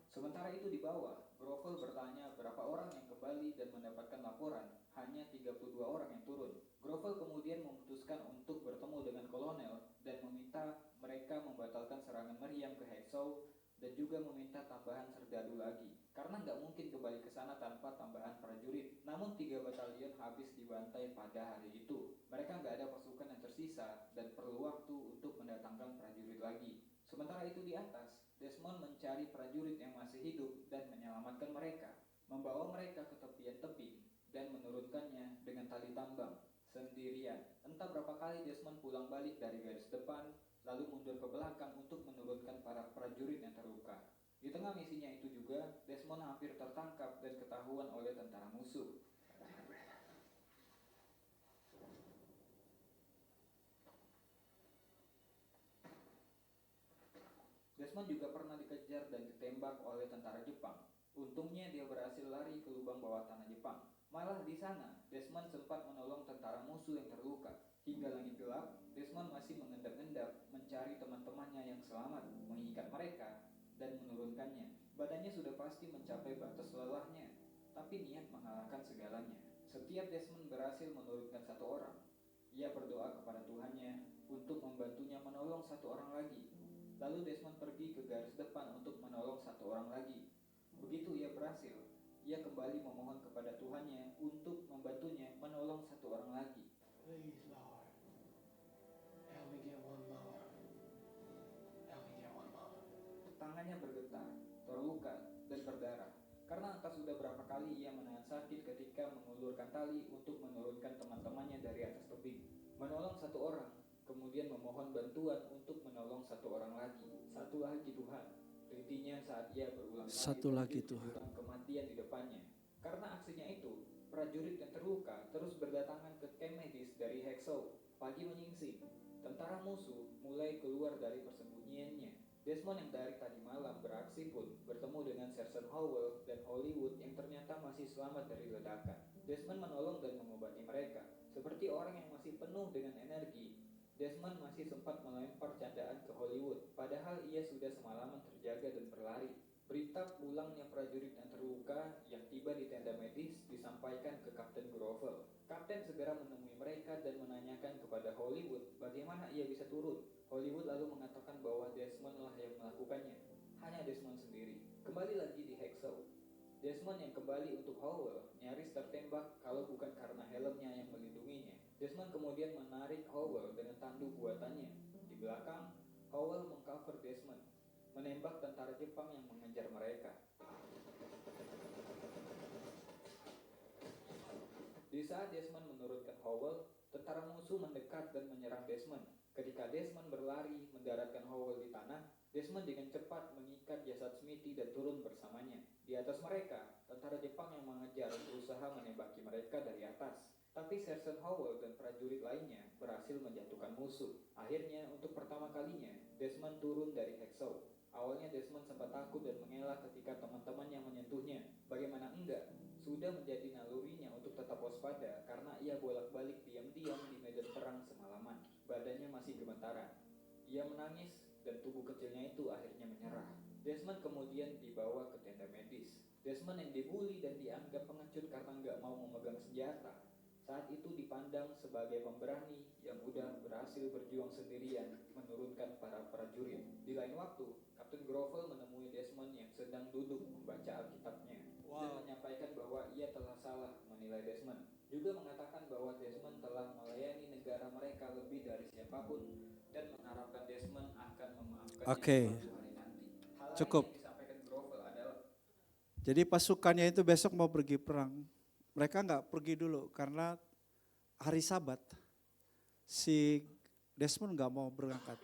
Sementara itu di bawah, Grovel bertanya berapa orang yang kembali dan mendapatkan laporan, hanya 32 orang yang turun. Grovel kemudian memutuskan untuk bertemu dengan kolonel dan meminta mereka membatalkan serangan meriam ke Hexau dan juga meminta tambahan serdadu lagi. Karena nggak mungkin kembali ke sana tanpa tambahan prajurit. Namun 3 batalion habis dibantai pada hari itu. Mereka nggak ada pasukan yang tersisa dan perlu waktu untuk mendatangkan prajurit lagi. Sementara itu di atas, Desmond mencari prajurit yang masih hidup dan menyelamatkan mereka. Membawa mereka ke tepian tebing dan menurunkannya dengan tali tambang sendirian. Entah berapa kali Desmond pulang balik dari garis depan, lalu mundur ke belakang untuk menurunkan para prajurit yang terluka. Di tengah misinya itu juga, Desmond hampir tertangkap dan ketahuan oleh tentara musuh. Desmond juga pernah dikejar dan ditembak oleh tentara Jepang. Untungnya dia berhasil lari ke lubang bawah tanah Jepang. Malah di sana, Desmond sempat menolong tentara musuh yang terluka. Hingga langit gelap, Desmond masih mengendap-endap mencari teman-temannya yang selamat, mengikat mereka, dan menurunkannya. Badannya sudah pasti mencapai batas lelahnya, tapi niat mengalahkan segalanya. Setiap Desmond berhasil menurunkan satu orang, ia berdoa kepada Tuhannya untuk membantunya menolong satu orang lagi. Lalu Desmond pergi ke garis depan untuk menolong satu orang lagi. Begitu ia berhasil, ia kembali memohon kepada Tuhannya untuk membantunya menolong satu orang lagi. Please, Lord, help me get one more. Help me get one more. Tangannya bergetar, terluka, dan berdarah. Karena entah sudah berapa kali ia menahan sakit ketika mengulurkan tali untuk menurunkan teman-temannya dari atas tebing. Menolong satu orang, kemudian memohon bantuan untuk menolong satu orang lagi. Satu lagi Tuhan, rintinya saat ia berulang kali Satu lagi terjun Tuhan. jurang kematian di depannya. Karena aksinya itu, prajurit yang terluka terus berdatangan ke camp medis dari Hexau. Pagi menyingsing, tentara musuh mulai keluar dari persembunyiannya. Desmond yang dari tadi malam beraksi pun bertemu dengan Sersan Howell dan Hollywood yang ternyata masih selamat dari ledakan. Desmond menolong dan mengobati mereka. Seperti orang yang masih penuh dengan energi, Desmond masih sempat melempar candaan ke Hollywood, padahal ia sudah semalaman terjaga dan berlari. Berita pulangnya prajurit yang terluka yang tiba di tenda medis disampaikan ke Kapten Grovel. Kapten segera menemui mereka dan menanyakan kepada Hollywood bagaimana ia bisa turun. Hollywood lalu mengatakan bahwa Desmond lah yang melakukannya, hanya Desmond sendiri. Kembali lagi di Hexau, Desmond yang kembali untuk Howell nyaris tertembak kalau bukan karena helmnya yang melindunginya. Desmond kemudian menarik Howell dengan tandu buatannya. Di belakang, Howell mengcover Desmond, menembak tentara Jepang yang mengejar mereka. Di saat Desmond menurunkan Howell, tentara musuh mendekat dan menyerang Desmond. Ketika Desmond berlari mendaratkan Howell di tanah, Desmond dengan cepat mengikat jasad Smithy dan turun bersamanya. Di atas mereka, tentara Jepang yang mengejar berusaha menembaki mereka dari atas. Tapi Sergeant Howell dan prajurit lainnya berhasil menjatuhkan musuh. Akhirnya, untuk pertama kalinya, Desmond turun dari Hacksaw. Awalnya Desmond sempat takut dan mengelak ketika teman-teman yang menyentuhnya. Bagaimana enggak? Sudah menjadi nalurinya untuk tetap waspada karena ia bolak-balik diam-diam di medan perang semalaman. Badannya masih gemetaran. Ia menangis dan tubuh kecilnya itu akhirnya menyerah. Desmond kemudian dibawa ke tenda medis. Desmond yang dibully dan dianggap pengecut karena nggak mau memegang senjata, saat itu dipandang sebagai pemberani yang udah berhasil berjuang sendirian menurunkan para prajurit. Di lain waktu, Kapten Grovel menemui Desmond yang sedang duduk membaca Alkitabnya dan menyampaikan bahwa ia telah salah menilai Desmond. Juga mengatakan bahwa Desmond telah melayani negara mereka lebih dari siapapun dan mengharapkan Desmond akan memaafkannya Oke. suatu hari nanti. Hal Cukup. lain yang disampaikan Grovel adalah Jadi pasukannya itu besok mau pergi perang. Mereka nggak pergi dulu karena hari Sabat. Si Desmond nggak mau berangkat.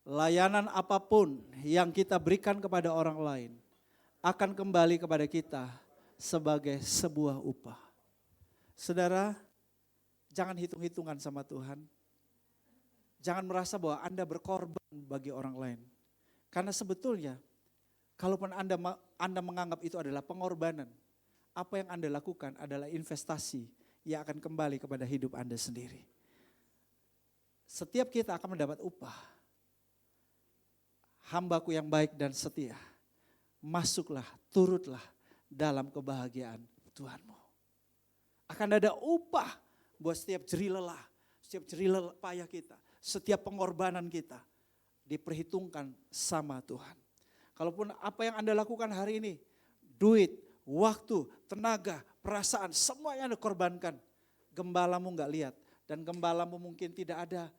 Layanan apapun yang kita berikan kepada orang lain akan kembali kepada kita sebagai sebuah upah. Saudara, jangan hitung-hitungan sama Tuhan. Jangan merasa bahwa Anda berkorban bagi orang lain. Karena sebetulnya, kalaupun Anda menganggap itu adalah pengorbanan, apa yang Anda lakukan adalah investasi yang akan kembali kepada hidup Anda sendiri. Setiap kita akan mendapat upah. Hambaku yang baik dan setia, masuklah, turutlah dalam kebahagiaan Tuhanmu. Akan ada upah buat setiap jerih lelah, setiap jerih payah kita, setiap pengorbanan kita diperhitungkan sama Tuhan. Kalaupun apa yang Anda lakukan hari ini, duit, waktu, tenaga, perasaan, semua yang Anda korbankan, gembalamu nggak lihat dan gembalamu mungkin tidak ada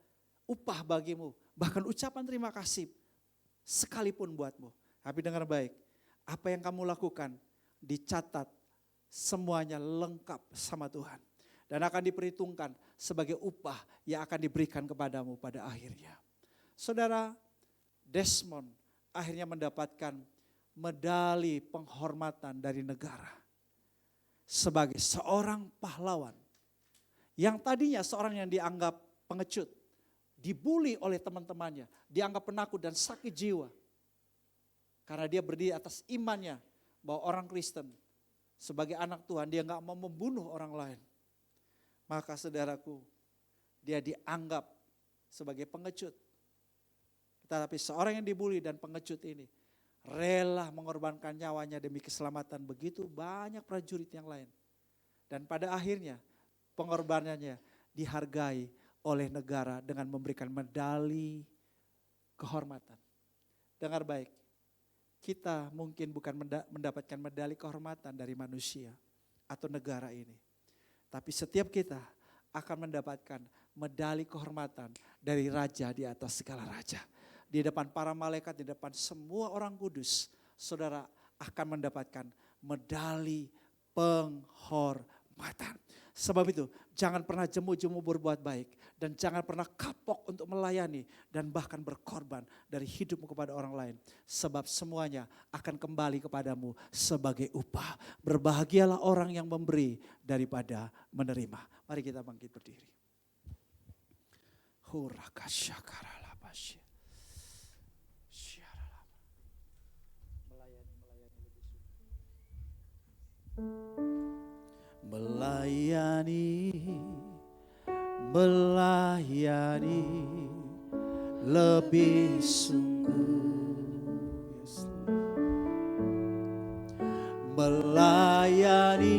upah bagimu, bahkan ucapan terima kasih sekalipun buatmu. Tapi dengar baik, apa yang kamu lakukan dicatat semuanya lengkap sama Tuhan. Dan akan diperhitungkan sebagai upah yang akan diberikan kepadamu pada akhirnya. Saudara, Desmond akhirnya mendapatkan medali penghormatan dari negara. Sebagai seorang pahlawan. Yang tadinya seorang yang dianggap pengecut. Dibully oleh teman-temannya, dianggap penakut dan sakit jiwa. Karena dia berdiri atas imannya bahwa orang Kristen sebagai anak Tuhan dia gak mau membunuh orang lain. Maka saudaraku, dia dianggap sebagai pengecut. Tetapi seorang yang dibully dan pengecut ini rela mengorbankan nyawanya demi keselamatan begitu banyak prajurit yang lain. Dan pada akhirnya pengorbanannya dihargai oleh negara dengan memberikan medali kehormatan. Dengar baik, kita mungkin bukan mendapatkan medali kehormatan dari manusia atau negara ini. Tapi setiap kita akan mendapatkan medali kehormatan dari raja di atas segala raja. Di depan para malaikat, di depan semua orang kudus, saudara akan mendapatkan medali penghormatan. Sebab itu jangan pernah jemu-jemu berbuat baik dan jangan pernah kapok untuk melayani dan bahkan berkorban dari hidupmu kepada orang lain. Sebab semuanya akan kembali kepadamu sebagai upah. Berbahagialah orang yang memberi daripada menerima. Mari kita bangkit berdiri. Melayani. Melayani, melayani lebih sungguh. Yes, Lord. Melayani,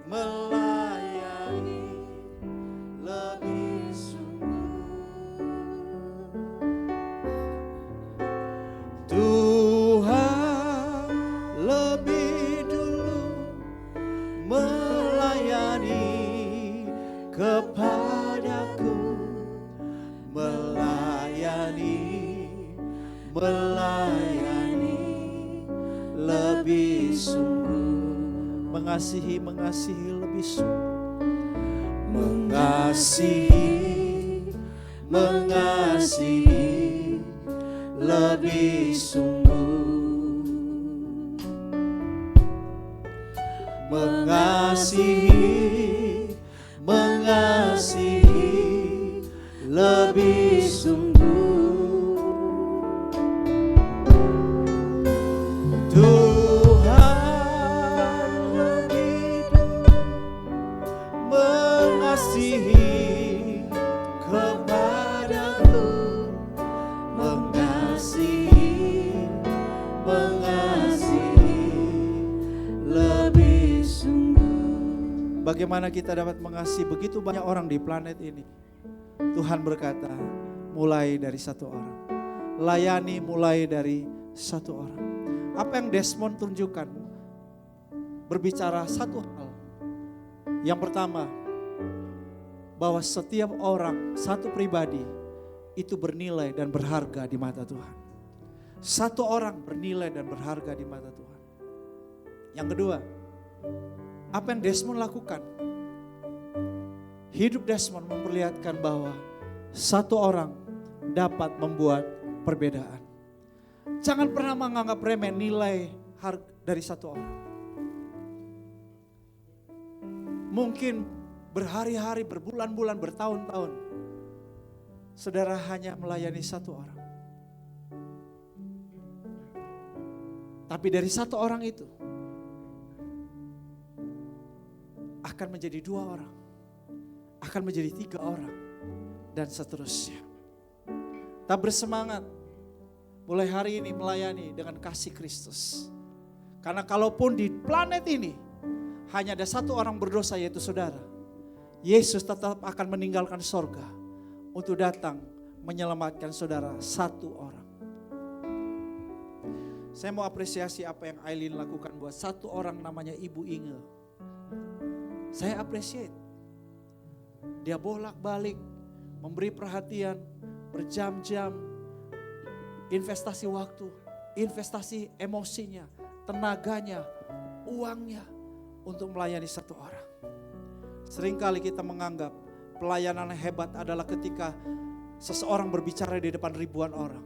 melayani lebih sungguh. Tuhan lebih dulu melayani kepadaku, melayani, melayani lebih sungguh. Mengasihi, mengasihi lebih sungguh. Mengasihi, mengasihi lebih sungguh. Mengasihi, mengasihi lebih sungguh. Tuhan lebih dulu mengasihi kepadaku, mengasihi, mengasihi lebih sungguh. Bagaimana kita dapat mengasihi begitu banyak orang di planet ini? Tuhan berkata, mulai dari satu orang. Layani mulai dari satu orang. Apa yang Desmond tunjukkan? Berbicara satu hal. Yang pertama, bahwa setiap orang, satu pribadi, itu bernilai dan berharga di mata Tuhan. Satu orang bernilai dan berharga di mata Tuhan. Yang kedua, apa yang Desmond lakukan? Hidup Desmond memperlihatkan bahwa satu orang dapat membuat perbedaan. Jangan pernah menganggap remeh nilai harga dari satu orang. Mungkin berhari-hari, berbulan-bulan, bertahun-tahun, saudara hanya melayani satu orang. Tapi dari satu orang itu akan menjadi dua orang, akan menjadi tiga orang, dan seterusnya. Tak bersemangat mulai hari ini melayani dengan kasih Kristus. Karena kalaupun di planet ini hanya ada satu orang berdosa, yaitu saudara, Yesus tetap akan meninggalkan sorga untuk datang menyelamatkan saudara satu orang. Saya mau apresiasi apa yang Aileen lakukan buat satu orang namanya Ibu Inge. Saya appreciate. Dia bolak-balik memberi perhatian berjam-jam, investasi waktu, investasi emosinya, tenaganya, uangnya untuk melayani satu orang. Seringkali kita menganggap pelayanan hebat adalah ketika seseorang berbicara di depan ribuan orang.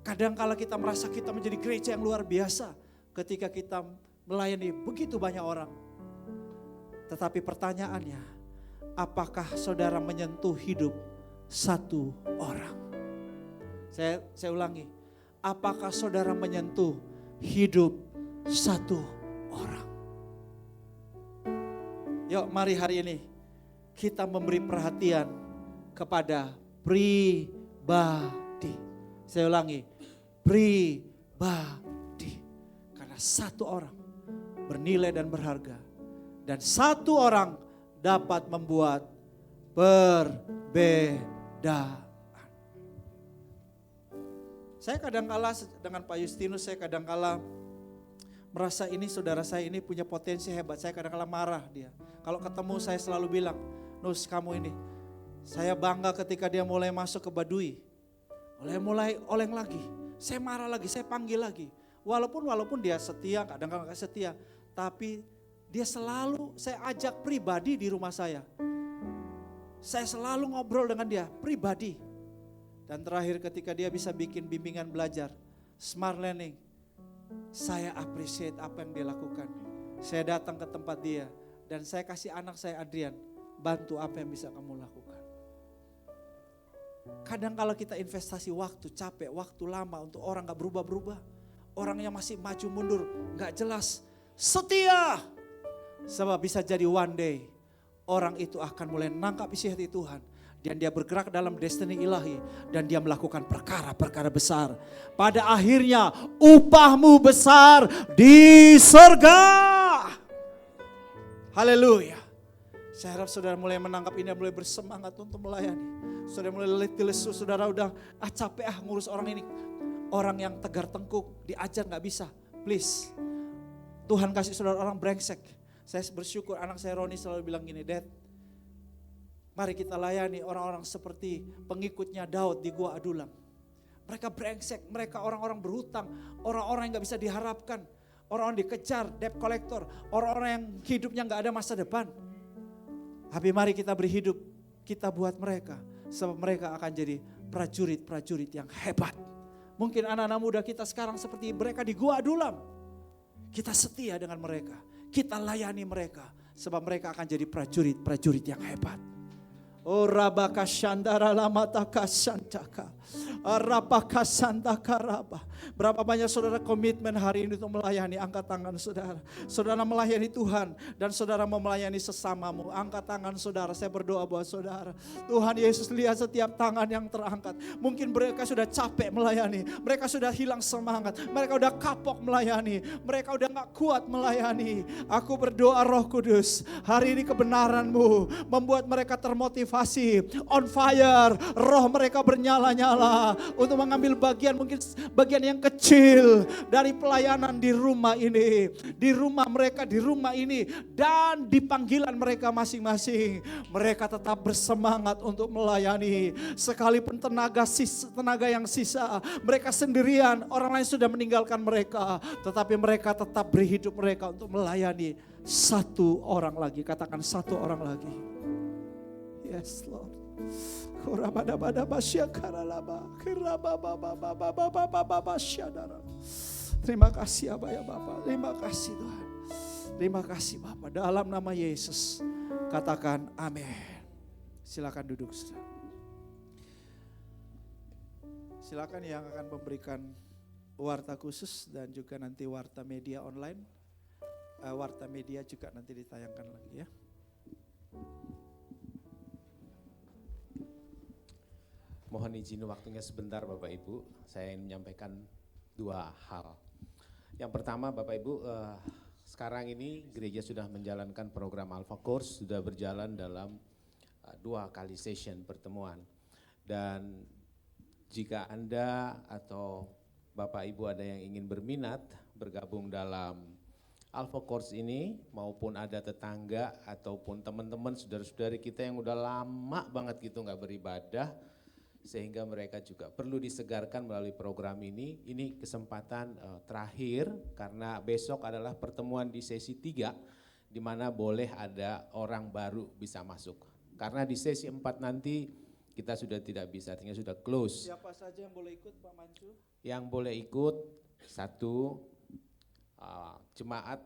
Kadangkala kita merasa kita menjadi gereja yang luar biasa ketika kita melayani begitu banyak orang. Tetapi pertanyaannya, apakah saudara menyentuh hidup satu orang? Saya ulangi, apakah saudara menyentuh hidup satu orang? Yuk mari hari ini kita memberi perhatian kepada pribadi. Saya ulangi, pribadi. Karena satu orang bernilai dan berharga. Dan satu orang dapat membuat perbedaan. Saya kadangkala dengan Pak Justinus, saya kadangkala merasa ini saudara saya ini punya potensi hebat. Saya kadangkala marah dia. Kalau ketemu saya selalu bilang, Nus kamu ini. Saya bangga ketika dia mulai masuk ke Baduy. Mulai oleng lagi. Saya marah lagi, saya panggil lagi. Walaupun dia setia, kadang-kadang gak setia. Tapi dia selalu saya ajak pribadi di rumah saya. Saya selalu ngobrol dengan dia pribadi. Dan terakhir ketika dia bisa bikin bimbingan belajar, smart learning. Saya appreciate apa yang dia lakukan. Saya datang ke tempat dia dan saya kasih anak saya Adrian, bantu apa yang bisa kamu lakukan. Kadang kalau kita investasi waktu, capek, waktu lama untuk orang gak berubah-berubah. orang yang masih maju mundur, gak jelas. Setia. Sebab bisa jadi one day, orang itu akan mulai nangkap isi hati Tuhan. Dan dia bergerak dalam destiny ilahi. Dan dia melakukan perkara-perkara besar. Pada akhirnya upahmu besar di surga. Haleluya. Saya harap saudara mulai menangkap ini, mulai bersemangat untuk melayani. Saudara mulai letih lesu, saudara udah capek ngurus orang ini. Orang yang tegar tengkuk, diajar gak bisa. Please, Tuhan kasih saudara orang brengsek. Saya bersyukur anak saya Roni selalu bilang gini, Dad, mari kita layani orang-orang seperti pengikutnya Daud di Gua Adulam. Mereka brengsek, mereka orang-orang berhutang, orang-orang yang gak bisa diharapkan. Orang-orang dikejar, debt collector, orang-orang yang hidupnya gak ada masa depan. Tapi mari kita beri hidup, kita buat mereka. Sebab mereka akan jadi prajurit-prajurit yang hebat. Mungkin anak-anak muda kita sekarang seperti mereka di Gua Adulam. Kita setia dengan mereka, kita layani mereka. Sebab mereka akan jadi prajurit-prajurit yang hebat. Oh rabaka shandara lamata kasantaka. Arapaka santaka raba. Berapa banyak saudara komitmen hari ini untuk melayani? Angkat tangan saudara. Saudara melayani Tuhan dan saudara mau melayani sesamamu. Angkat tangan saudara, saya berdoa buat saudara. Tuhan Yesus, lihat setiap tangan yang terangkat. Mungkin mereka sudah capek melayani. Mereka sudah hilang semangat. Mereka sudah kapok melayani. Mereka sudah gak kuat melayani. Aku berdoa Roh Kudus, hari ini kebenaran-Mu membuat mereka termotivasi, on fire. Roh mereka bernyala-nyala untuk mengambil bagian, mungkin bagian yang kecil dari pelayanan di rumah ini, di rumah mereka, di rumah ini, dan di panggilan mereka masing-masing. Mereka tetap bersemangat untuk melayani, sekalipun tenaga yang sisa, mereka sendirian, orang lain sudah meninggalkan mereka, tetapi mereka tetap beri hidup mereka untuk melayani satu orang lagi. Katakan satu orang lagi. Yes Lord. Terima kasih Abah ya Bapak. Terima kasih Tuhan. Terima kasih Bapak. Dalam nama Yesus katakan amin. Silakan duduk. Silakan yang akan memberikan warta khusus dan juga nanti warta media online. Warta media juga nanti ditayangkan lagi ya. Mohon izin waktunya sebentar Bapak Ibu, saya ingin menyampaikan dua hal. Yang pertama Bapak Ibu, sekarang ini gereja sudah menjalankan program Alpha Course, sudah berjalan dalam 2 kali session pertemuan. Dan jika Anda atau Bapak Ibu ada yang ingin berminat bergabung dalam Alpha Course ini, maupun ada tetangga ataupun teman-teman saudara-saudari kita yang udah lama banget gitu nggak beribadah, sehingga mereka juga perlu disegarkan melalui program ini. Ini kesempatan terakhir karena besok adalah pertemuan di sesi 3 di mana boleh ada orang baru bisa masuk. Karena di sesi 4 nanti kita sudah tidak bisa, artinya sudah close. Siapa saja yang boleh ikut Pak Mansu? Yang boleh ikut 1 jemaat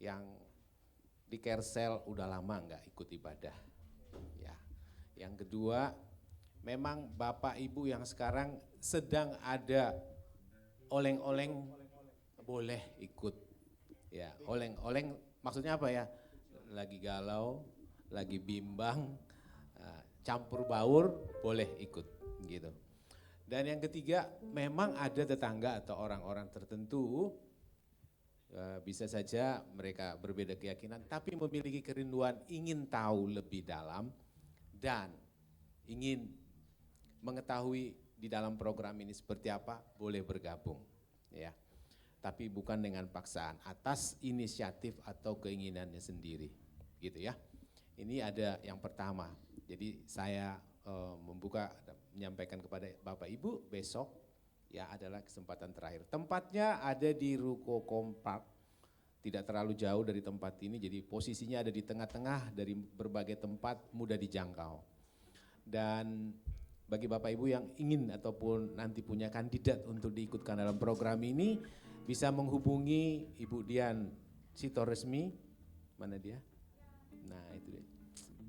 yang di Kersel udah lama nggak ikut ibadah. Ya. Yang kedua, memang Bapak Ibu yang sekarang sedang ada oleng-oleng boleh ikut. Ya, oleng-oleng maksudnya apa ya? Lagi galau, lagi bimbang, campur baur boleh ikut gitu. Dan yang ketiga, memang ada tetangga atau orang-orang tertentu bisa saja mereka berbeda keyakinan tapi memiliki kerinduan ingin tahu lebih dalam dan ingin mengetahui di dalam program ini seperti apa, boleh bergabung ya. Tapi bukan dengan paksaan, atas inisiatif atau keinginannya sendiri gitu ya. Ini ada yang pertama. Jadi saya menyampaikan kepada Bapak Ibu besok ya adalah kesempatan terakhir. Tempatnya ada di Ruko Kompak, tidak terlalu jauh dari tempat ini, jadi posisinya ada di tengah-tengah dari berbagai tempat, mudah dijangkau. Dan bagi Bapak Ibu yang ingin ataupun nanti punya kandidat untuk diikutkan dalam program ini, bisa menghubungi Ibu Dian Sito Resmi, mana dia? Nah itu dia.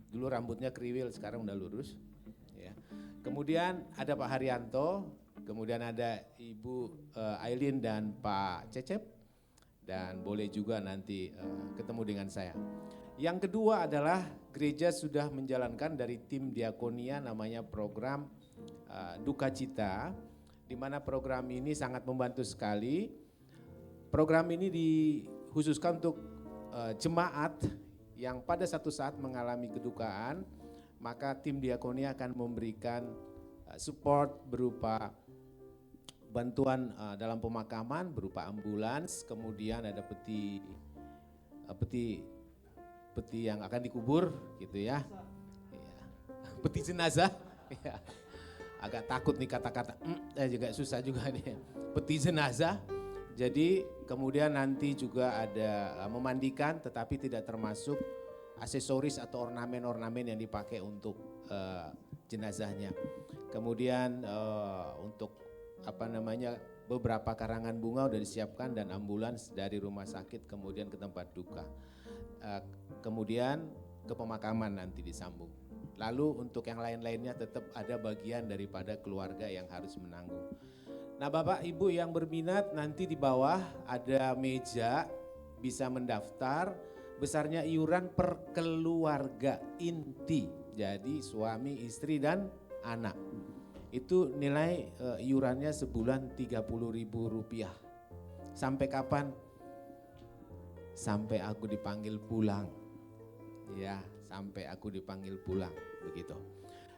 Dulu rambutnya kriwil, sekarang udah lurus. Ya. Kemudian ada Pak Haryanto, kemudian ada Ibu Aileen dan Pak Cecep, dan boleh juga nanti ketemu dengan saya. Yang kedua adalah gereja sudah menjalankan dari tim diakonia namanya program Duka Cita, di mana program ini sangat membantu sekali. Program ini dikhususkan untuk jemaat yang pada satu saat mengalami kedukaan, maka tim diakonia akan memberikan support berupa bantuan dalam pemakaman, berupa ambulans, kemudian ada peti yang akan dikubur gitu ya. Peti jenazah. Ya. Agak takut nih kata-kata, juga susah juga nih. Peti jenazah. Jadi kemudian nanti juga ada memandikan, tetapi tidak termasuk aksesoris atau ornamen-ornamen yang dipakai untuk jenazahnya. Kemudian untuk beberapa karangan bunga udah disiapkan dan ambulans dari rumah sakit kemudian ke tempat duka. Kemudian ke pemakaman nanti disambung. Lalu untuk yang lain-lainnya tetap ada bagian daripada keluarga yang harus menanggung. Nah Bapak Ibu yang berminat, nanti di bawah ada meja, bisa mendaftar, besarnya iuran per keluarga inti. Jadi suami, istri dan anak. Itu nilai iurannya sebulan Rp30.000. Sampai kapan? Sampai aku dipanggil pulang. Ya, sampai aku dipanggil pulang, begitu.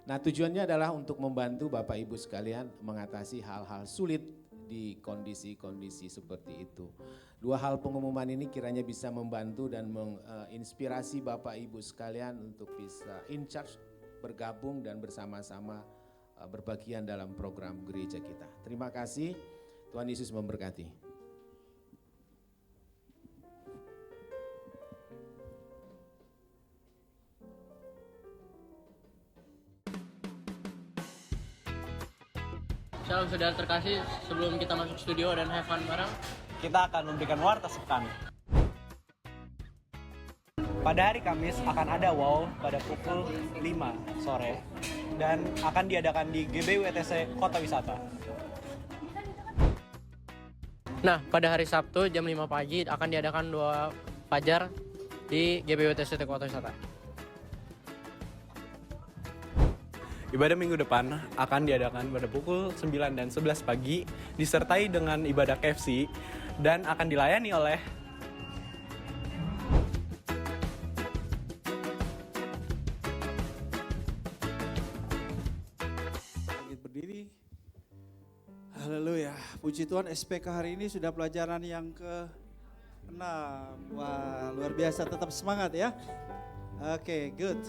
Nah tujuannya adalah untuk membantu Bapak Ibu sekalian mengatasi hal-hal sulit di kondisi-kondisi seperti itu. Dua hal pengumuman ini kiranya bisa membantu dan menginspirasi Bapak Ibu sekalian untuk bisa in charge, bergabung dan bersama-sama berbagian dalam program gereja kita. Terima kasih, Tuhan Yesus memberkati. Shalom saudara terkasih, sebelum kita masuk studio dan have fun bareng, Kita akan memberikan warta sepekan. Pada hari Kamis akan ada WOW pada pukul 5 sore dan akan diadakan di GBWTC Kota Wisata. nah pada hari Sabtu jam 5 pagi akan diadakan 2 fajar di GBWTC Kota Wisata. Ibadah minggu depan akan diadakan pada pukul 9 dan 11 pagi disertai dengan ibadah KFC dan akan dilayani oleh berdiri. Haleluya. Puji Tuhan, SPK hari ini sudah pelajaran yang ke-6. Wah, luar biasa, tetap semangat ya. Oke, good.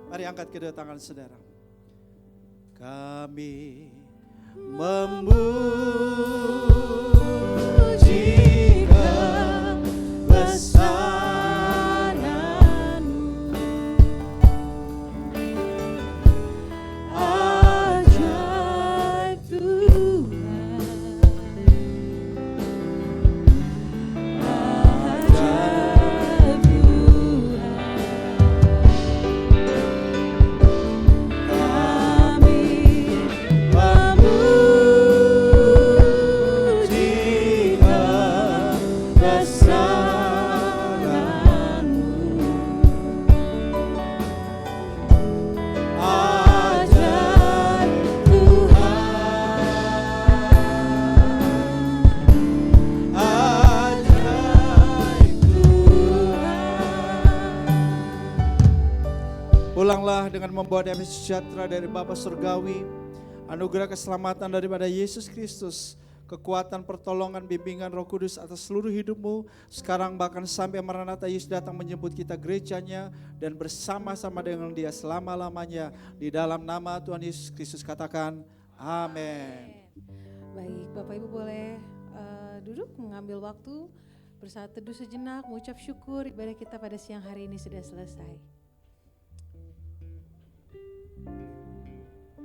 Mari angkat kedua tangan saudara. Kami memuji kebesaran-Mu, ajaib Tuhan, ajaib Pulanglah dengan membawa damai sejahtera dari Bapa Surgawi, anugerah keselamatan daripada Yesus Kristus, kekuatan, pertolongan, bimbingan Roh Kudus atas seluruh hidupmu, sekarang bahkan sampai Maranatha Yesus datang menjemput kita gerejanya, dan bersama-sama dengan Dia selama-lamanya. Di dalam nama Tuhan Yesus Kristus katakan, amin. Baik, Bapak Ibu boleh duduk mengambil waktu bersaat teduh sejenak, mengucap syukur ibadah kita pada siang hari ini sudah selesai.